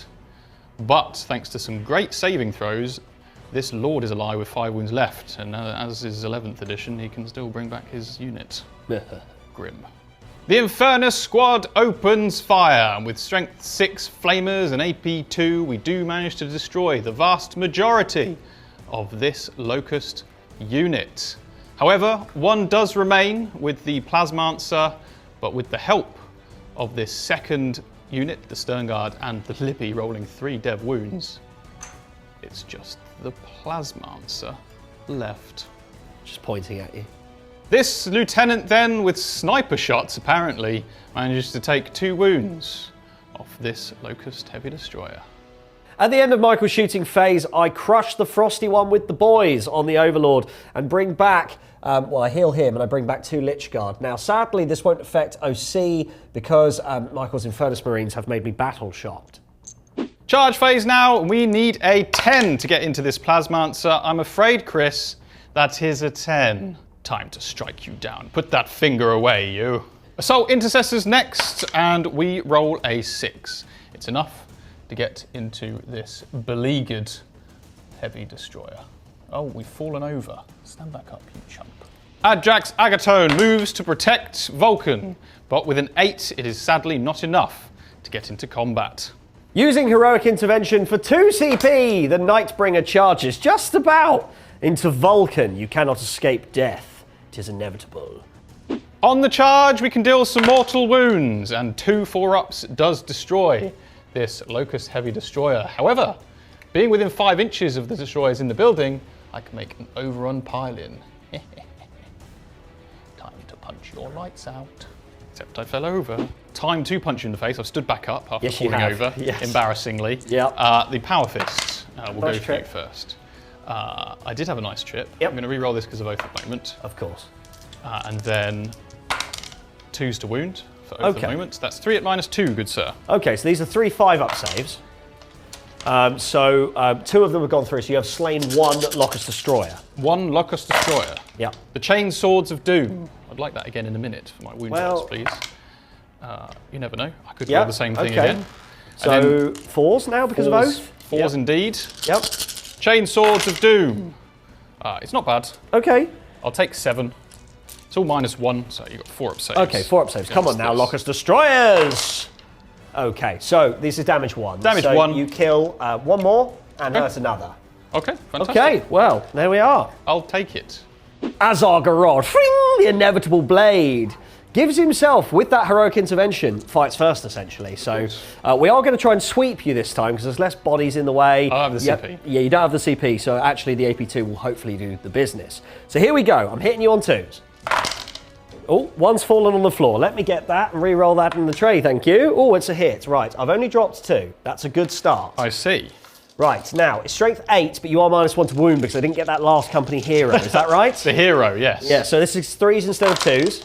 but thanks to some great saving throws, this Lord is alive with 5 wounds left, and as is 11th edition, he can still bring back his unit. Grim. The Infernus squad opens fire, and with strength 6 flamers and AP 2, we do manage to destroy the vast majority of this Locust unit. However, one does remain with the Plasmancer, but with the help of this second unit, the Sternguard and the Libby rolling 3 dev wounds, it's just the Plasmancer left. Just pointing at you. This lieutenant then, with sniper shots apparently, manages to take 2 wounds off this Locust Heavy Destroyer. At the end of Michael's shooting phase, I crush the Frosty one with the boys on the Overlord and bring back, I heal him and I bring back 2 Lich Guard. Now, sadly, this won't affect OC because Michael's Infernus Marines have made me battle shocked. Charge phase now, we need a 10 to get into this Plasmancer. I'm afraid, Chris, that is a 10. Time to strike you down. Put that finger away, you. Assault Intercessors next, and we roll a 6. It's enough to get into this beleaguered Heavy Destroyer. Oh, we've fallen over. Stand back up, you chump. Adrax Agatone moves to protect Vulcan, but with an 8, it is sadly not enough to get into combat. Using Heroic Intervention for 2 CP, the Nightbringer charges just about into Vulcan. You cannot escape death. It is inevitable. On the charge, we can deal some mortal wounds, and 2 4-ups does destroy this Locust Heavy Destroyer. However, being within 5 inches of the destroyers in the building, I can make an overrun pile-in. Time to punch your lights out. Except I fell over. Time to punch you in the face. I've stood back up after falling over, embarrassingly. Yep. The Power Fist will Nice go for you trip. first. I did have a nice trip. Yep. I'm going to re-roll this because of Oath at the moment. Of course. And then 2s to wound for Oath at the moment. That's 3 at -2, good sir. Okay, so these are 3 5-up saves. 2 of them have gone through, so you have slain 1 Locust Destroyer. 1 Locust Destroyer. Yep. The Chain Swords of Doom. I'd like that again in a minute for my wound rolls, please. You never know. I could roll the same thing again. So 4s now because of Oath? 4s indeed. Yep. Chain Swords of Doom. It's not bad. Okay. I'll take 7. It's all -1, so you've got 4-up saves. Okay, 4-up saves. Come on now, Locust Destroyers! Okay, so this is damage 1. Damage so 1. You kill 1 more and hurt another. Okay, fantastic. Okay, well, there we are. I'll take it. Azar Garrod, the inevitable blade, gives himself, with that heroic intervention, fights first essentially. So we are going to try and sweep you this time because there's less bodies in the way. I have the CP. Yeah, you don't have the CP, so actually the AP2 will hopefully do the business. So here we go. I'm hitting you on 2s. Oh, 1's fallen on the floor. Let me get that and re-roll that in the tray, thank you. Oh, it's a hit. Right, I've only dropped 2. That's a good start. I see. Right, now, it's strength 8, but you are -1 to wound because I didn't get that last company hero. Is that right? The hero, yes. Yeah, so this is 3s instead of 2s.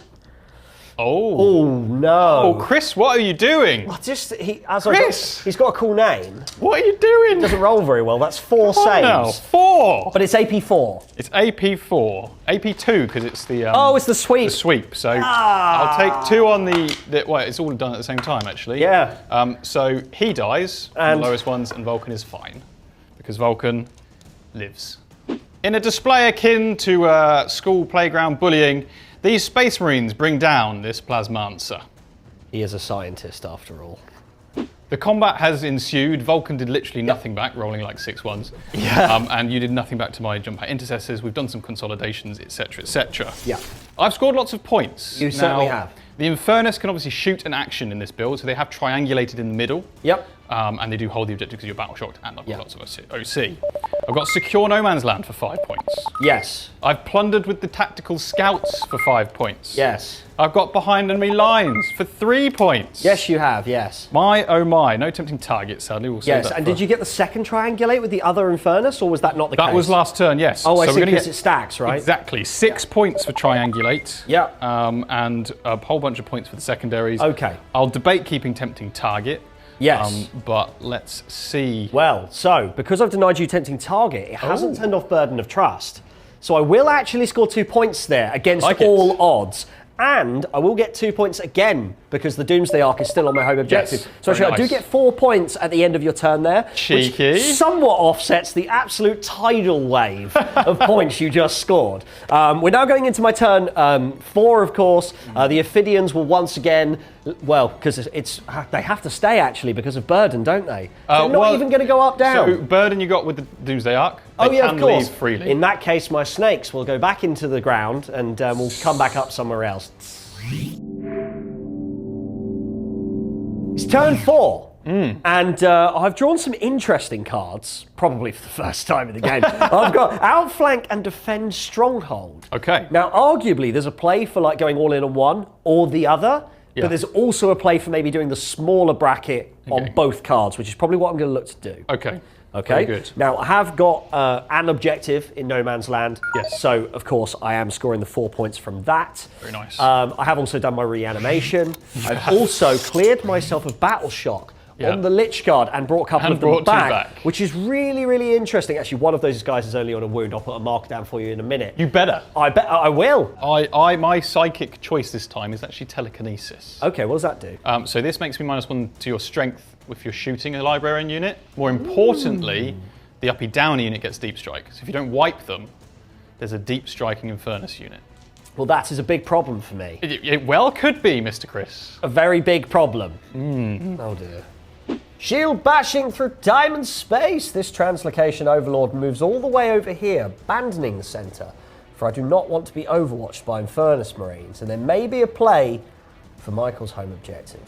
Oh. Oh, no. Oh, Chris, what are you doing? Chris! He's got a cool name. What are you doing? Doesn't roll very well. That's 4 saves. No, 4. But it's AP4. It's AP4. AP2 because it's the... Oh, it's the sweep. The sweep. So I'll take 2 on the... Well, it's all done at the same time, actually. Yeah. So he dies, and the lowest ones, and Vulcan is fine. Because Vulcan lives. In a display akin to school playground bullying, these Space Marines bring down this Plasmancer. He is a scientist, after all. The combat has ensued. Vulcan did literally nothing back, rolling like 6 1s. Yeah. And you did nothing back to my jump out intercessors. We've done some consolidations, etc., etc. Yeah. I've scored lots of points. You certainly have. The Infernus can obviously shoot an action in this build, so they have triangulated in the middle. Yep. And they do hold the objective because you're battle shocked, and I've got lots of OC. I've got Secure No Man's Land for 5 points. Yes. I've plundered with the Tactical Scouts for 5 points. Yes. I've got Behind Enemy Lines for 3 points. Yes, you have, yes. My, oh my. No tempting target, sadly. We'll yes, and did you get the second triangulate with the other Infernus, or was that not the case? That was last turn, yes. Oh, I so see, because it stacks, right? Exactly. 6 points for triangulate. Yeah. And a whole bunch of points for the secondaries. Okay. I'll debate keeping tempting target. Yes. But let's see. Well, so, because I've denied you tempting target, it hasn't turned off Burden of Trust. So I will actually score 2 points there against all odds. And I will get 2 points again because the Doomsday Arc is still on my home objective. Yes, so actually, I do get 4 points at the end of your turn there. Cheeky. Which somewhat offsets the absolute tidal wave of points you just scored. We're now going into my turn 4, of course. The Ophidians will once again, well, because they have to stay actually because of Burden, don't they? They're not even going to go up, down. So Burden you got with the Doomsday Arc. They of course. Leave freely. In that case, my snakes will go back into the ground and will come back up somewhere else. It's turn 4. And I've drawn some interesting cards, probably for the first time in the game. I've got Outflank and Defend Stronghold. Okay. Now, arguably, there's a play for like going all in on one or the other, but there's also a play for maybe doing the smaller bracket on both cards, which is probably what I'm going to look to do. Okay. Okay. Very good. Now, I have got an objective in No Man's Land. Yes. So, of course, I am scoring the 4 points from that. Very nice. I have also done my reanimation. I've also cleared myself of Battle Shock on the Lich Guard and brought a couple of them back, which is really, really interesting. Actually, one of those guys is only on a wound. I'll put a mark down for you in a minute. You better. I bet I will. My psychic choice this time is actually telekinesis. Okay, what does that do? So this makes me -1 to your strength if you're shooting a librarian unit. More importantly, the uppy downy unit gets deep strike. So if you don't wipe them, there's a deep striking Infernus unit. Well, that is a big problem for me. It well could be, Mr. Chris. A very big problem. Oh dear. Shield bashing through time and space. This translocation overlord moves all the way over here, abandoning the centre, for I do not want to be overwatched by Infernus Marines, and there may be a play for Michael's home objective.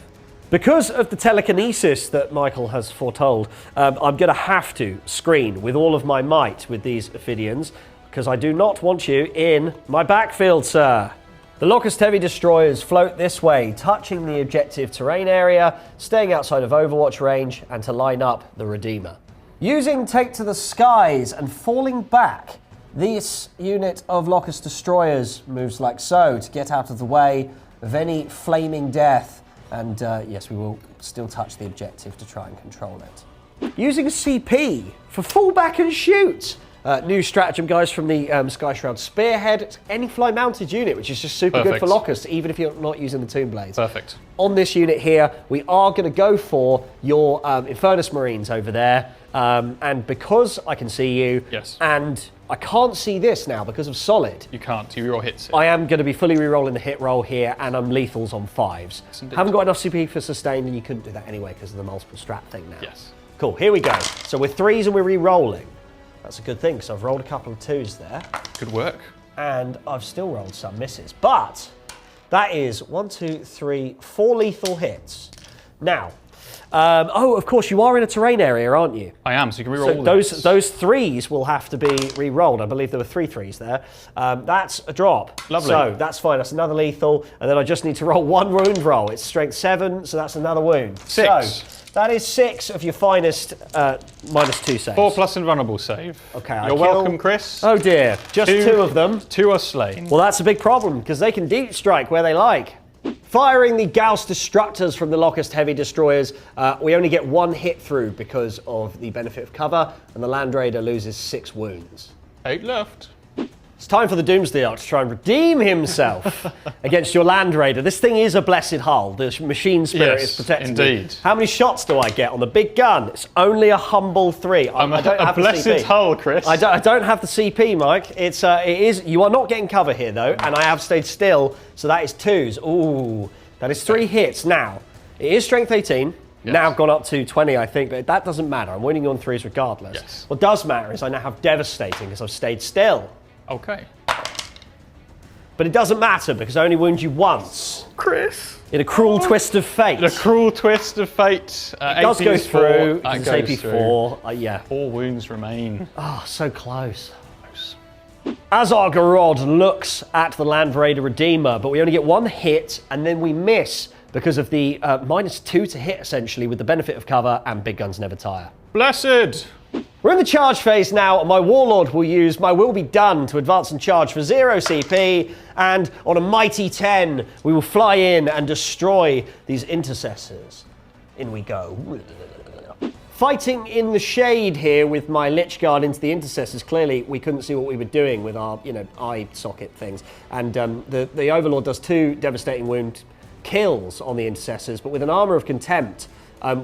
Because of the telekinesis that Michael has foretold, I'm going to have to screen with all of my might with these Ophidians, because I do not want you in my backfield, sir. The Locust Heavy Destroyers float this way, touching the objective terrain area, staying outside of Overwatch range, and to line up the Redeemer. Using Take to the Skies and falling back, this unit of Locust Destroyers moves like so to get out of the way of any flaming death. And yes, we will still touch the objective to try and control it. Using a CP for fall back and shoot. New stratagem, guys, from the Sky Shroud Spearhead. It's any fly-mounted unit, which is just super good for Locust, even if you're not using the Tomb Blades. Perfect. On this unit here, we are going to go for your Infernus Marines over there. And because I can see you, and I can't see this now because of Solid. You can't. You reroll hits. I am going to be fully rerolling the hit roll here, and I'm lethals on 5s. Yes, haven't got enough CP for sustain, and you couldn't do that anyway because of the multiple strat thing now. Yes. Cool, here we go. So we're 3s and we're re-rolling. That's a good thing, because I've rolled a couple of 2s there. Good work. And I've still rolled some misses. But that is 1, 2, 3, 4 lethal hits. Now, of course, you are in a terrain area, aren't you? I am, so you can reroll those 3s will have to be re-rolled. I believe there were 3 3s there. That's a drop. Lovely. So that's fine. That's another lethal. And then I just need to roll 1 wound roll. It's strength 7, so that's another wound. 6. So that is 6 of your finest -2 saves. 4 plus invulnerable save. Okay, You're welcome, Chris. Oh dear, just 2 of them. 2 are slain. Well, that's a big problem, because they can deep strike where they like. Firing the Gauss Destructors from the Locust Heavy Destroyers, we only get 1 hit through because of the benefit of cover, and the Land Raider loses 6 wounds. 8 left. It's time for the Doomsday Arc to try and redeem himself against your Land Raider. This thing is a blessed hull. The machine spirit is protecting indeed. me. How many shots do I get on the big gun? It's only a humble 3. I'm I don't a have blessed the CP. hull, Chris. I don't have the CP, Mike. It is. You are not getting cover here, though, and I have stayed still, so that is 2s. Ooh, that is 3 hits. Now, it is strength 18. Yes. Now I've gone up to 20, I think, but that doesn't matter. I'm winning on 3s regardless. Yes. What does matter is I now have Devastating because I've stayed still. Okay. But it doesn't matter because I only wound you once. Chris. In a cruel twist of fate. The cruel twist of fate. It does go through. It's AP4. Yeah. 4 wounds remain. Oh, so close. Azar Garod looks at the Land Raider Redeemer, but we only get 1 hit and then we miss because of the -2 to hit, essentially, with the benefit of cover, and big guns never tire. Blessed. We're in the charge phase now, and my Warlord will use my Will Be Done to advance and charge for 0 CP, and on a mighty 10, we will fly in and destroy these intercessors. In we go. Fighting in the shade here with my Lich Guard into the Intercessors. Clearly, we couldn't see what we were doing with our, eye socket things. And the Overlord does 2 devastating wound kills on the Intercessors, but with an Armour of Contempt,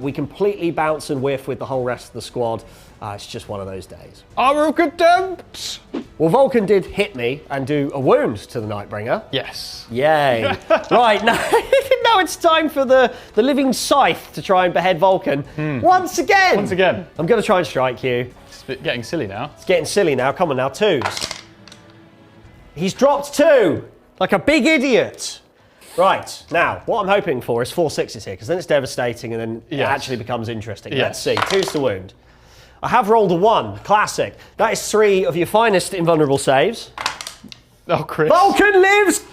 we completely bounce and whiff with the whole rest of the squad. It's just one of those days. Armour of Contempt! Well, Vulcan did hit me and do a wound to the Nightbringer. Yes. Yay. Right, now it's time for the living scythe to try and behead Vulcan. Once again. Once again. I'm going to try and strike you. It's getting silly now. It's getting silly now. Come on now, 2s. He's dropped 2, like a big idiot. Right, now, what I'm hoping for is 4 6s here, because then it's devastating and then it actually becomes interesting. Yes. Let's see, 2's to wound. I have rolled a 1, classic. That is 3 of your finest invulnerable saves. Oh, Chris. Vulcan lives!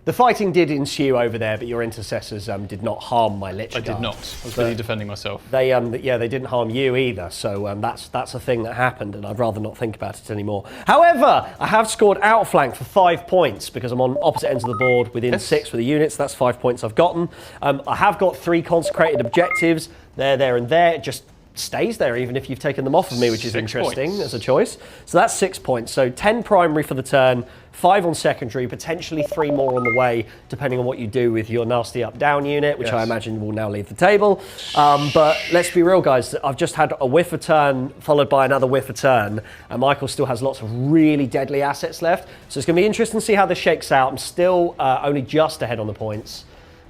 The fighting did ensue over there, but your Intercessors did not harm my Lich Guard. I did not. I was busy defending myself. They they didn't harm you either, so that's a thing that happened, and I'd rather not think about it anymore. However, I have scored outflank for 5 points because I'm on opposite ends of the board within 6 with the units. That's 5 points I've gotten. I have got 3 consecrated objectives. There, and there. It just stays there even if you've taken them off of me, which is 6 interesting points. as a choice. So that's 6 points. So 10 primary for the turn, 5 on secondary, potentially 3 more on the way, depending on what you do with your nasty up-down unit, which I imagine will now leave the table. But let's be real, guys. I've just had a whiff a turn, followed by another whiff a turn, and Michael still has lots of really deadly assets left. So it's going to be interesting to see how this shakes out. I'm still only just ahead on the points.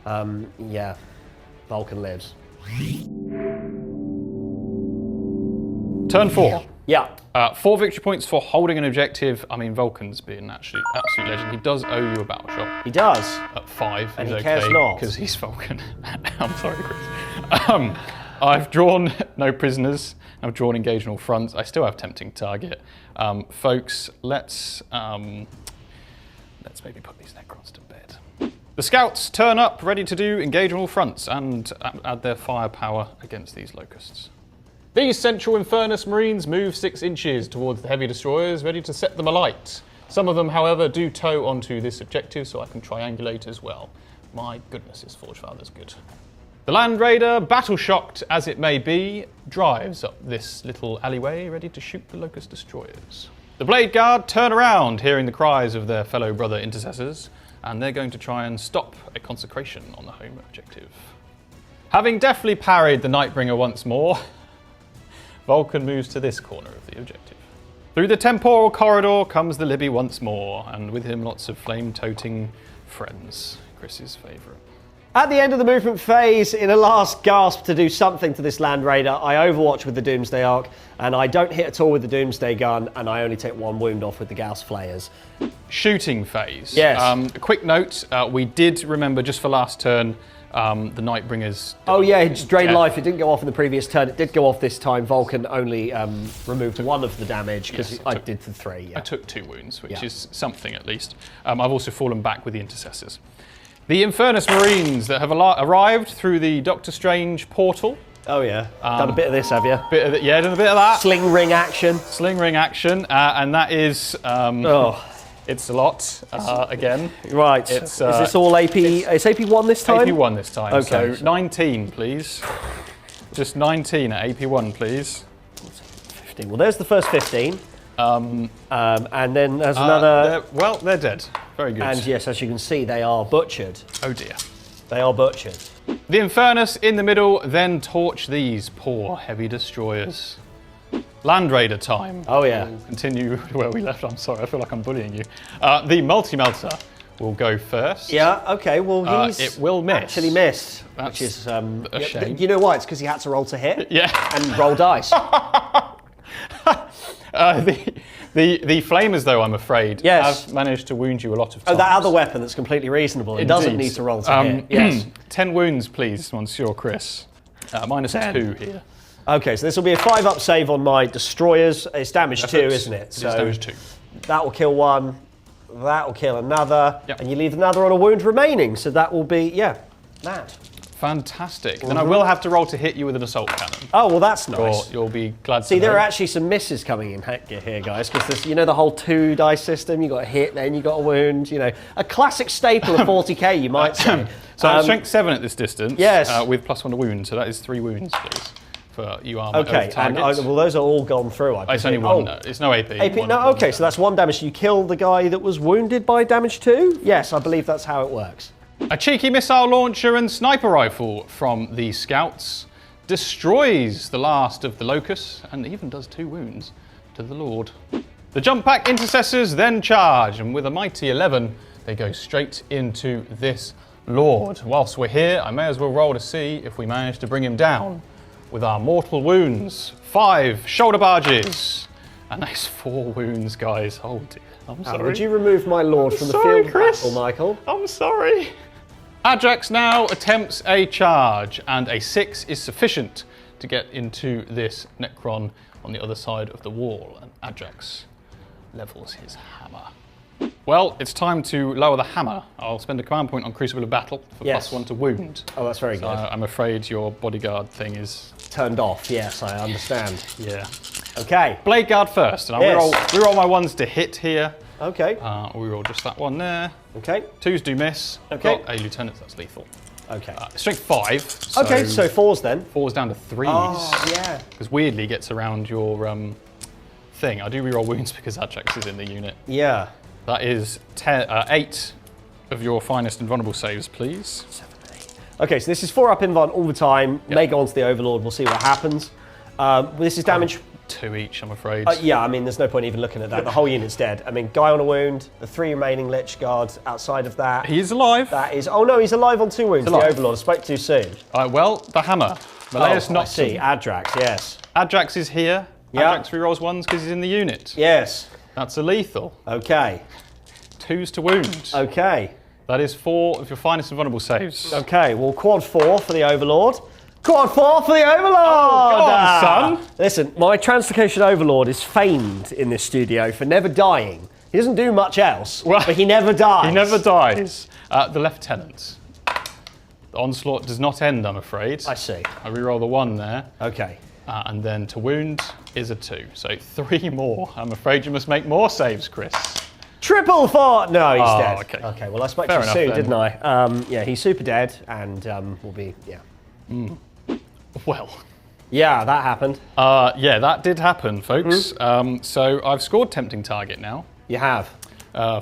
Yeah, Vulcan lives. Turn 4. Yeah. 4 victory points for holding an objective. I mean, Vulcan's been actually absolute legend. He does owe you a battle shot. He does. At 5 And is he cares okay not. because he's Vulcan. I'm sorry, Chris. I've drawn no prisoners. I've drawn engage on all fronts. I still have tempting target. Folks, let's maybe put these Necrons to bed. The scouts turn up, ready to do engage on all fronts and add their firepower against these locusts. These Central Infernus Marines move 6 inches towards the heavy destroyers, ready to set them alight. Some of them, however, do tow onto this objective, so I can triangulate as well. My goodness, this Forge Father's good. The Land Raider, battle-shocked as it may be, drives up this little alleyway, ready to shoot the Locust Destroyers. The Blade Guard turn around, hearing the cries of their fellow brother Intercessors, and they're going to try and stop a consecration on the home objective. Having deftly parried the Nightbringer once more, Vulcan moves to this corner of the objective. Through the temporal corridor comes the Libby once more, and with him lots of flame-toting friends. Chris's favourite. At the end of the movement phase, in a last gasp to do something to this Land Raider, I overwatch with the Doomsday Arc, and I don't hit at all with the Doomsday Gun, and I only take 1 wound off with the Gauss Flayers. Shooting phase. Yes. A quick note, we did remember just for last turn, the Nightbringers. Oh yeah, it just drained life. It didn't go off in the previous turn. It did go off this time. Vulcan only removed 1 of the damage because I did the 3. Yeah. I took 2 wounds, which is something at least. I've also fallen back with the Intercessors. The Infernus Marines that have arrived through the Doctor Strange portal. Oh yeah, done a bit of this, have you? Done a bit of that. Sling ring action. Sling ring action, and that is. It's a lot, again. Right, is this all AP? It's AP1 this time? AP1 this time, okay. So 19, please. Just 19 at AP1, please. 15. Well, there's the first 15. And then there's another... They're dead. Very good. And yes, as you can see, they are butchered. Oh dear. They are butchered. The Infernus in the middle then torch these poor heavy destroyers. Land Raider time. Oh yeah. We'll continue where we left. I'm sorry, I feel like I'm bullying you. The Multi-Melter will go first. Yeah, okay, well it will miss. Actually missed, That's which is a shame. You know why? It's because he had to roll to hit. Yeah. And roll dice. The Flamers, though, I'm afraid, have managed to wound you a lot of times. Oh, that other weapon that's completely reasonable. It doesn't need to roll to hit. Yes. 10 wounds, please, Monsieur Chris. Minus 2 here. Okay, so this will be a 5-up save on my destroyers. It's damage 2, isn't it? So it's damage 2. That will kill 1. That will kill another. Yep. And you leave another on a wound remaining. So that will be, mad. Fantastic. Then I will have to roll to hit you with an assault cannon. Oh, well, that's Or nice. you'll be glad to See, there know. are actually some misses coming in here, guys, because you know the whole 2 dice system. You got a hit, then you got a wound. You know, a classic staple of 40k, you might say. So I'm strength 7 at this distance. Yes. With +1 to wound, so that is 3 wounds, please. For you are my Okay, and targets. well, those are all gone through. I It's only presume. one. It's no AP. AP, One- no, one okay, so that's 1 damage. You kill the guy that was wounded by damage 2? Yes, I believe that's how it works. A cheeky missile launcher and sniper rifle from the scouts destroys the last of the locusts and even does 2 wounds to the Lord. The jump pack intercessors then charge, and with a mighty 11, they go straight into this Lord. Whilst we're here, I may as well roll to see if we manage to bring him down with our mortal wounds. 5 shoulder barges. And that's 4 wounds, guys. Oh dear. I'm sorry. Would you remove my lord from the sorry, field of Chris. battle, Michael? I'm sorry. Ajax now attempts a charge, and a 6 is sufficient to get into this Necron on the other side of the wall, and Ajax levels his hammer. Well, it's time to lower the hammer. I'll spend a command point on Crucible of Battle for Yes. +1 to wound. Oh, that's very good. I'm afraid your bodyguard thing is, Turned off, yes, I understand. yeah. Okay, Blade guard first, and I'll Yes. reroll my ones to hit here. okay, We roll just that one there. okay, 2s do miss. Okay. Got a lieutenant, that's lethal. okay. Strength 5. Okay, so 4s then. 4's down to 3s. Oh, yeah. Because weirdly gets around your thing. I do reroll wounds because Ajax is in the unit. Yeah. That is 8 of your finest and vulnerable saves, please. Okay, so this is 4 up invuln all the time. May go on to the Overlord, we'll see what happens. This is damage. 2 each, I'm afraid. Yeah, I mean, there's no point even looking at that. The whole unit's dead. I mean, guy on a wound, the 3 remaining Lich Guards outside of that. He is alive. That is. Oh no, he's alive on 2 wounds. The alive. Overlord. I spoke too soon. Well, the hammer. Malleus I see. Noctum. Adrax, yes. Ajax is here. Yeah. Ajax rerolls 1s because he's in the unit. Yes. That's a lethal. Okay. 2s to wound. Okay. That is 4 of your finest and vulnerable saves. Okay, well, quad 4 for the Overlord. Quad 4 for the Overlord! Oh, go on, son. Listen, my Translocation Overlord is famed in this studio for never dying. He doesn't do much else, Well, but he never dies. He never dies. The lieutenant. The onslaught does not end, I'm afraid. I see. I reroll the 1 there. Okay. And then to wound is a 2. So 3 more. I'm afraid you must make more saves, Chris. Triple 4! No, he's Oh, dead. okay. Okay, well, I spoke Fair too enough soon, then. didn't I? Yeah, he's super dead, and will be, yeah. Well, Yeah, that happened. yeah, that did happen, folks. Hmm? So I've scored Tempting Target now, You have.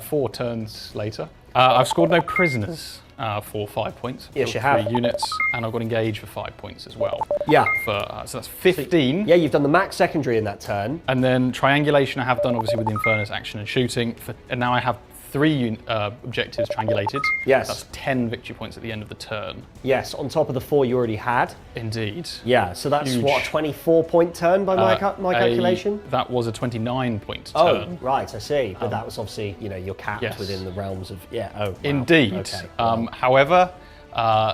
4 turns later. I've scored no prisoners for 5 points. Yes, Killed you have. 3 units, and I've got Engage for 5 points as well. Yeah. So that's 15. Yeah, you've done the max secondary in that turn. And then Triangulation I have done, obviously, with the Infernus action and shooting. And now I have 3 objectives triangulated. Yes. That's 10 victory points at the end of the turn. Yes, on top of the 4 you already had. Indeed. Yeah, so that's Huge. what, a 24-point turn by my calculation? That was a 29-point Oh, turn. right, I see. But that was obviously, you know, you're capped Yes. within the realms of, yeah, oh, wow. Indeed. Okay. However,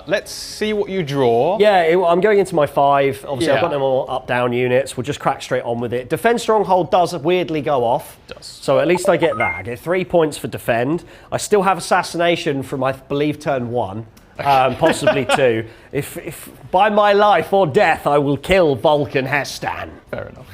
let's see what you draw. Yeah, I'm going into my 5. Obviously, I've Yeah. got no more up-down units. We'll just crack straight on with it. Defend Stronghold does weirdly go off. Does. So at least I get that. I get 3 points for defend. I still have assassination from, I believe, turn 1. Possibly 2. If by my life or death, I will kill Vulcan Hestan. Fair enough.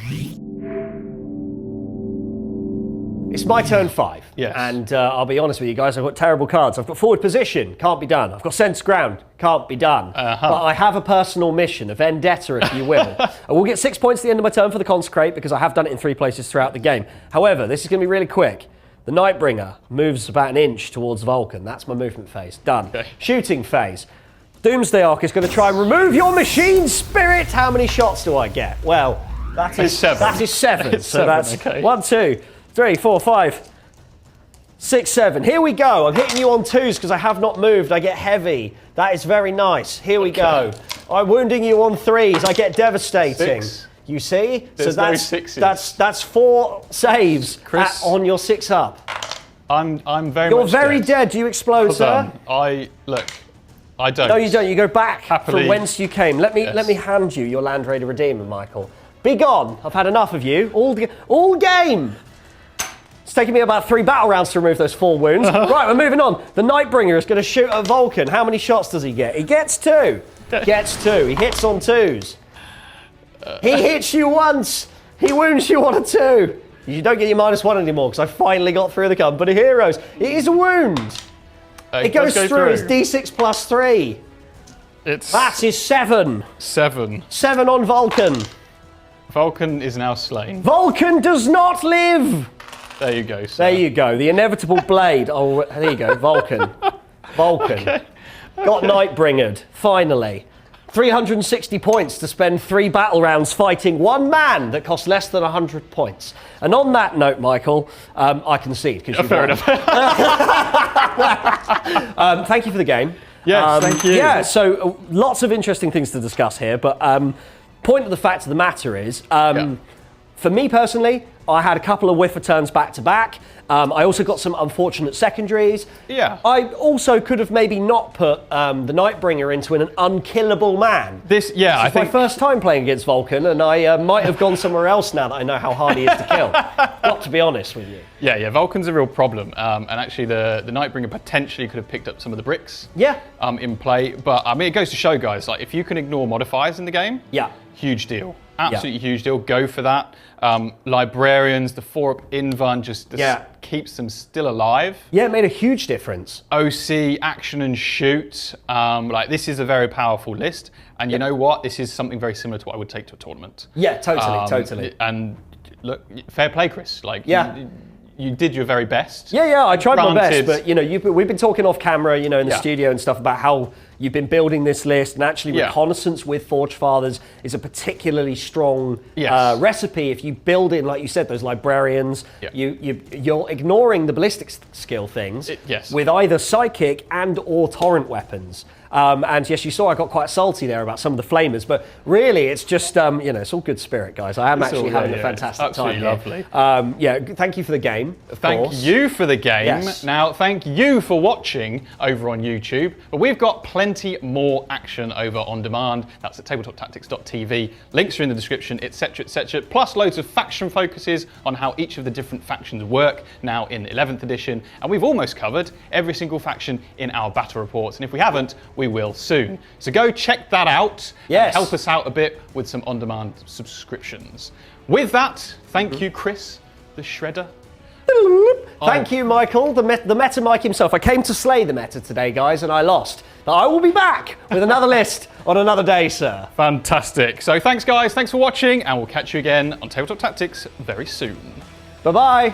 It's my turn 5. Yes. And I'll be honest with you guys, I've got terrible cards. I've got forward position, can't be done. I've got sense ground, can't be done. But I have a personal mission, a vendetta, if you will. I will get 6 points at the end of my turn for the Consecrate because I have done it in 3 places throughout the game. However, this is going to be really quick. The Nightbringer moves about an inch towards Vulcan. That's my movement phase. Done. Okay. Shooting phase. Doomsday Arc is going to try and remove your machine spirit. How many shots do I get? Well, that is 7. That is 7. It's so 7, that's okay. 1, 2, 3, 4, 5, 6, 7. Here we go. I'm hitting you on 2s because I have not moved. I get heavy. That is very nice. Here we go. I'm wounding you on 3s. I get devastating. 6. You see? There's no 6s. that's 4 saves Chris, on your 6 up. I'm very You're much very dead. dead. Do you explode, sir? I don't. No, you don't. You go back Happily. from whence you came. Let me Yes. hand you your Land Raider Redeemer, Michael. Be gone. I've had enough of you. All game. It's taken me about 3 battle rounds to remove those 4 wounds. Right, we're moving on. The Nightbringer is going to shoot at Vulcan. How many shots does he get? He gets 2. Gets 2. He hits on 2s. He hits you once. He wounds you on a 2. You don't get your -1 anymore because I finally got through the Company of Heroes. It is a wound. It goes through. It's D6 plus 3. That is 7. 7. 7 on Vulcan. Vulcan is now slain. Vulcan does not live. There you go, sir. There you go. The inevitable blade. Oh, there you go. Vulcan. Vulcan. Okay. Got Nightbringered. Finally. 360 points to spend 3 battle rounds fighting one man that costs less than 100 points. And on that note, Michael, I concede because you Fair enough. thank you for the game. Yes, thank you. Yeah, so lots of interesting things to discuss here, but point of the fact of the matter is, for me personally, I had a couple of whiffer turns back to back. I also got some unfortunate secondaries. Yeah. I also could have maybe not put the Nightbringer into an unkillable man. This is I think my first time playing against Vulcan, and I might have gone somewhere else now that I know how hard he is to kill. Got to be honest with you. Yeah, Vulcan's a real problem. And actually, the Nightbringer potentially could have picked up some of the bricks in play. But I mean, it goes to show, guys, like if you can ignore modifiers in the game, huge deal. Absolutely huge deal. Go for that. Librarians, the 4-up Invan just keeps them still alive. Yeah, it made a huge difference. OC, action and shoot. Like this is a very powerful list. And you know what? This is something very similar to what I would take to a tournament. Yeah, totally. And look, fair play, Chris. Like you did your very best. Yeah, I tried my best, but you know, we've been talking off camera, you know, in the studio and stuff about how you've been building this list, and actually reconnaissance with Forge Fathers is a particularly strong recipe. If you build in, like you said, those librarians, you're ignoring the ballistics skill things with either psychic and or torrent weapons. And yes, you saw I got quite salty there about some of the flamers, but really it's just, you know, it's all good spirit, guys. I am actually having a fantastic time here. Lovely. Thank you for the game, Thank you for the game. Yes. Now, thank you for watching over on YouTube, but we've got plenty more action over on demand. That's at tabletoptactics.tv. Links are in the description, etc., etc. Plus loads of faction focuses on how each of the different factions work now in 11th edition. And we've almost covered every single faction in our battle reports. And if we haven't, we will soon. So go check that out and help us out a bit with some on-demand subscriptions. With that, thank you, Chris, the Shredder. Thank you, Michael, the Meta Mike himself. I came to slay the meta today, guys, and I lost. But I will be back with another list on another day, sir. Fantastic. So thanks, guys. Thanks for watching, and we'll catch you again on Tabletop Tactics very soon. Bye-bye.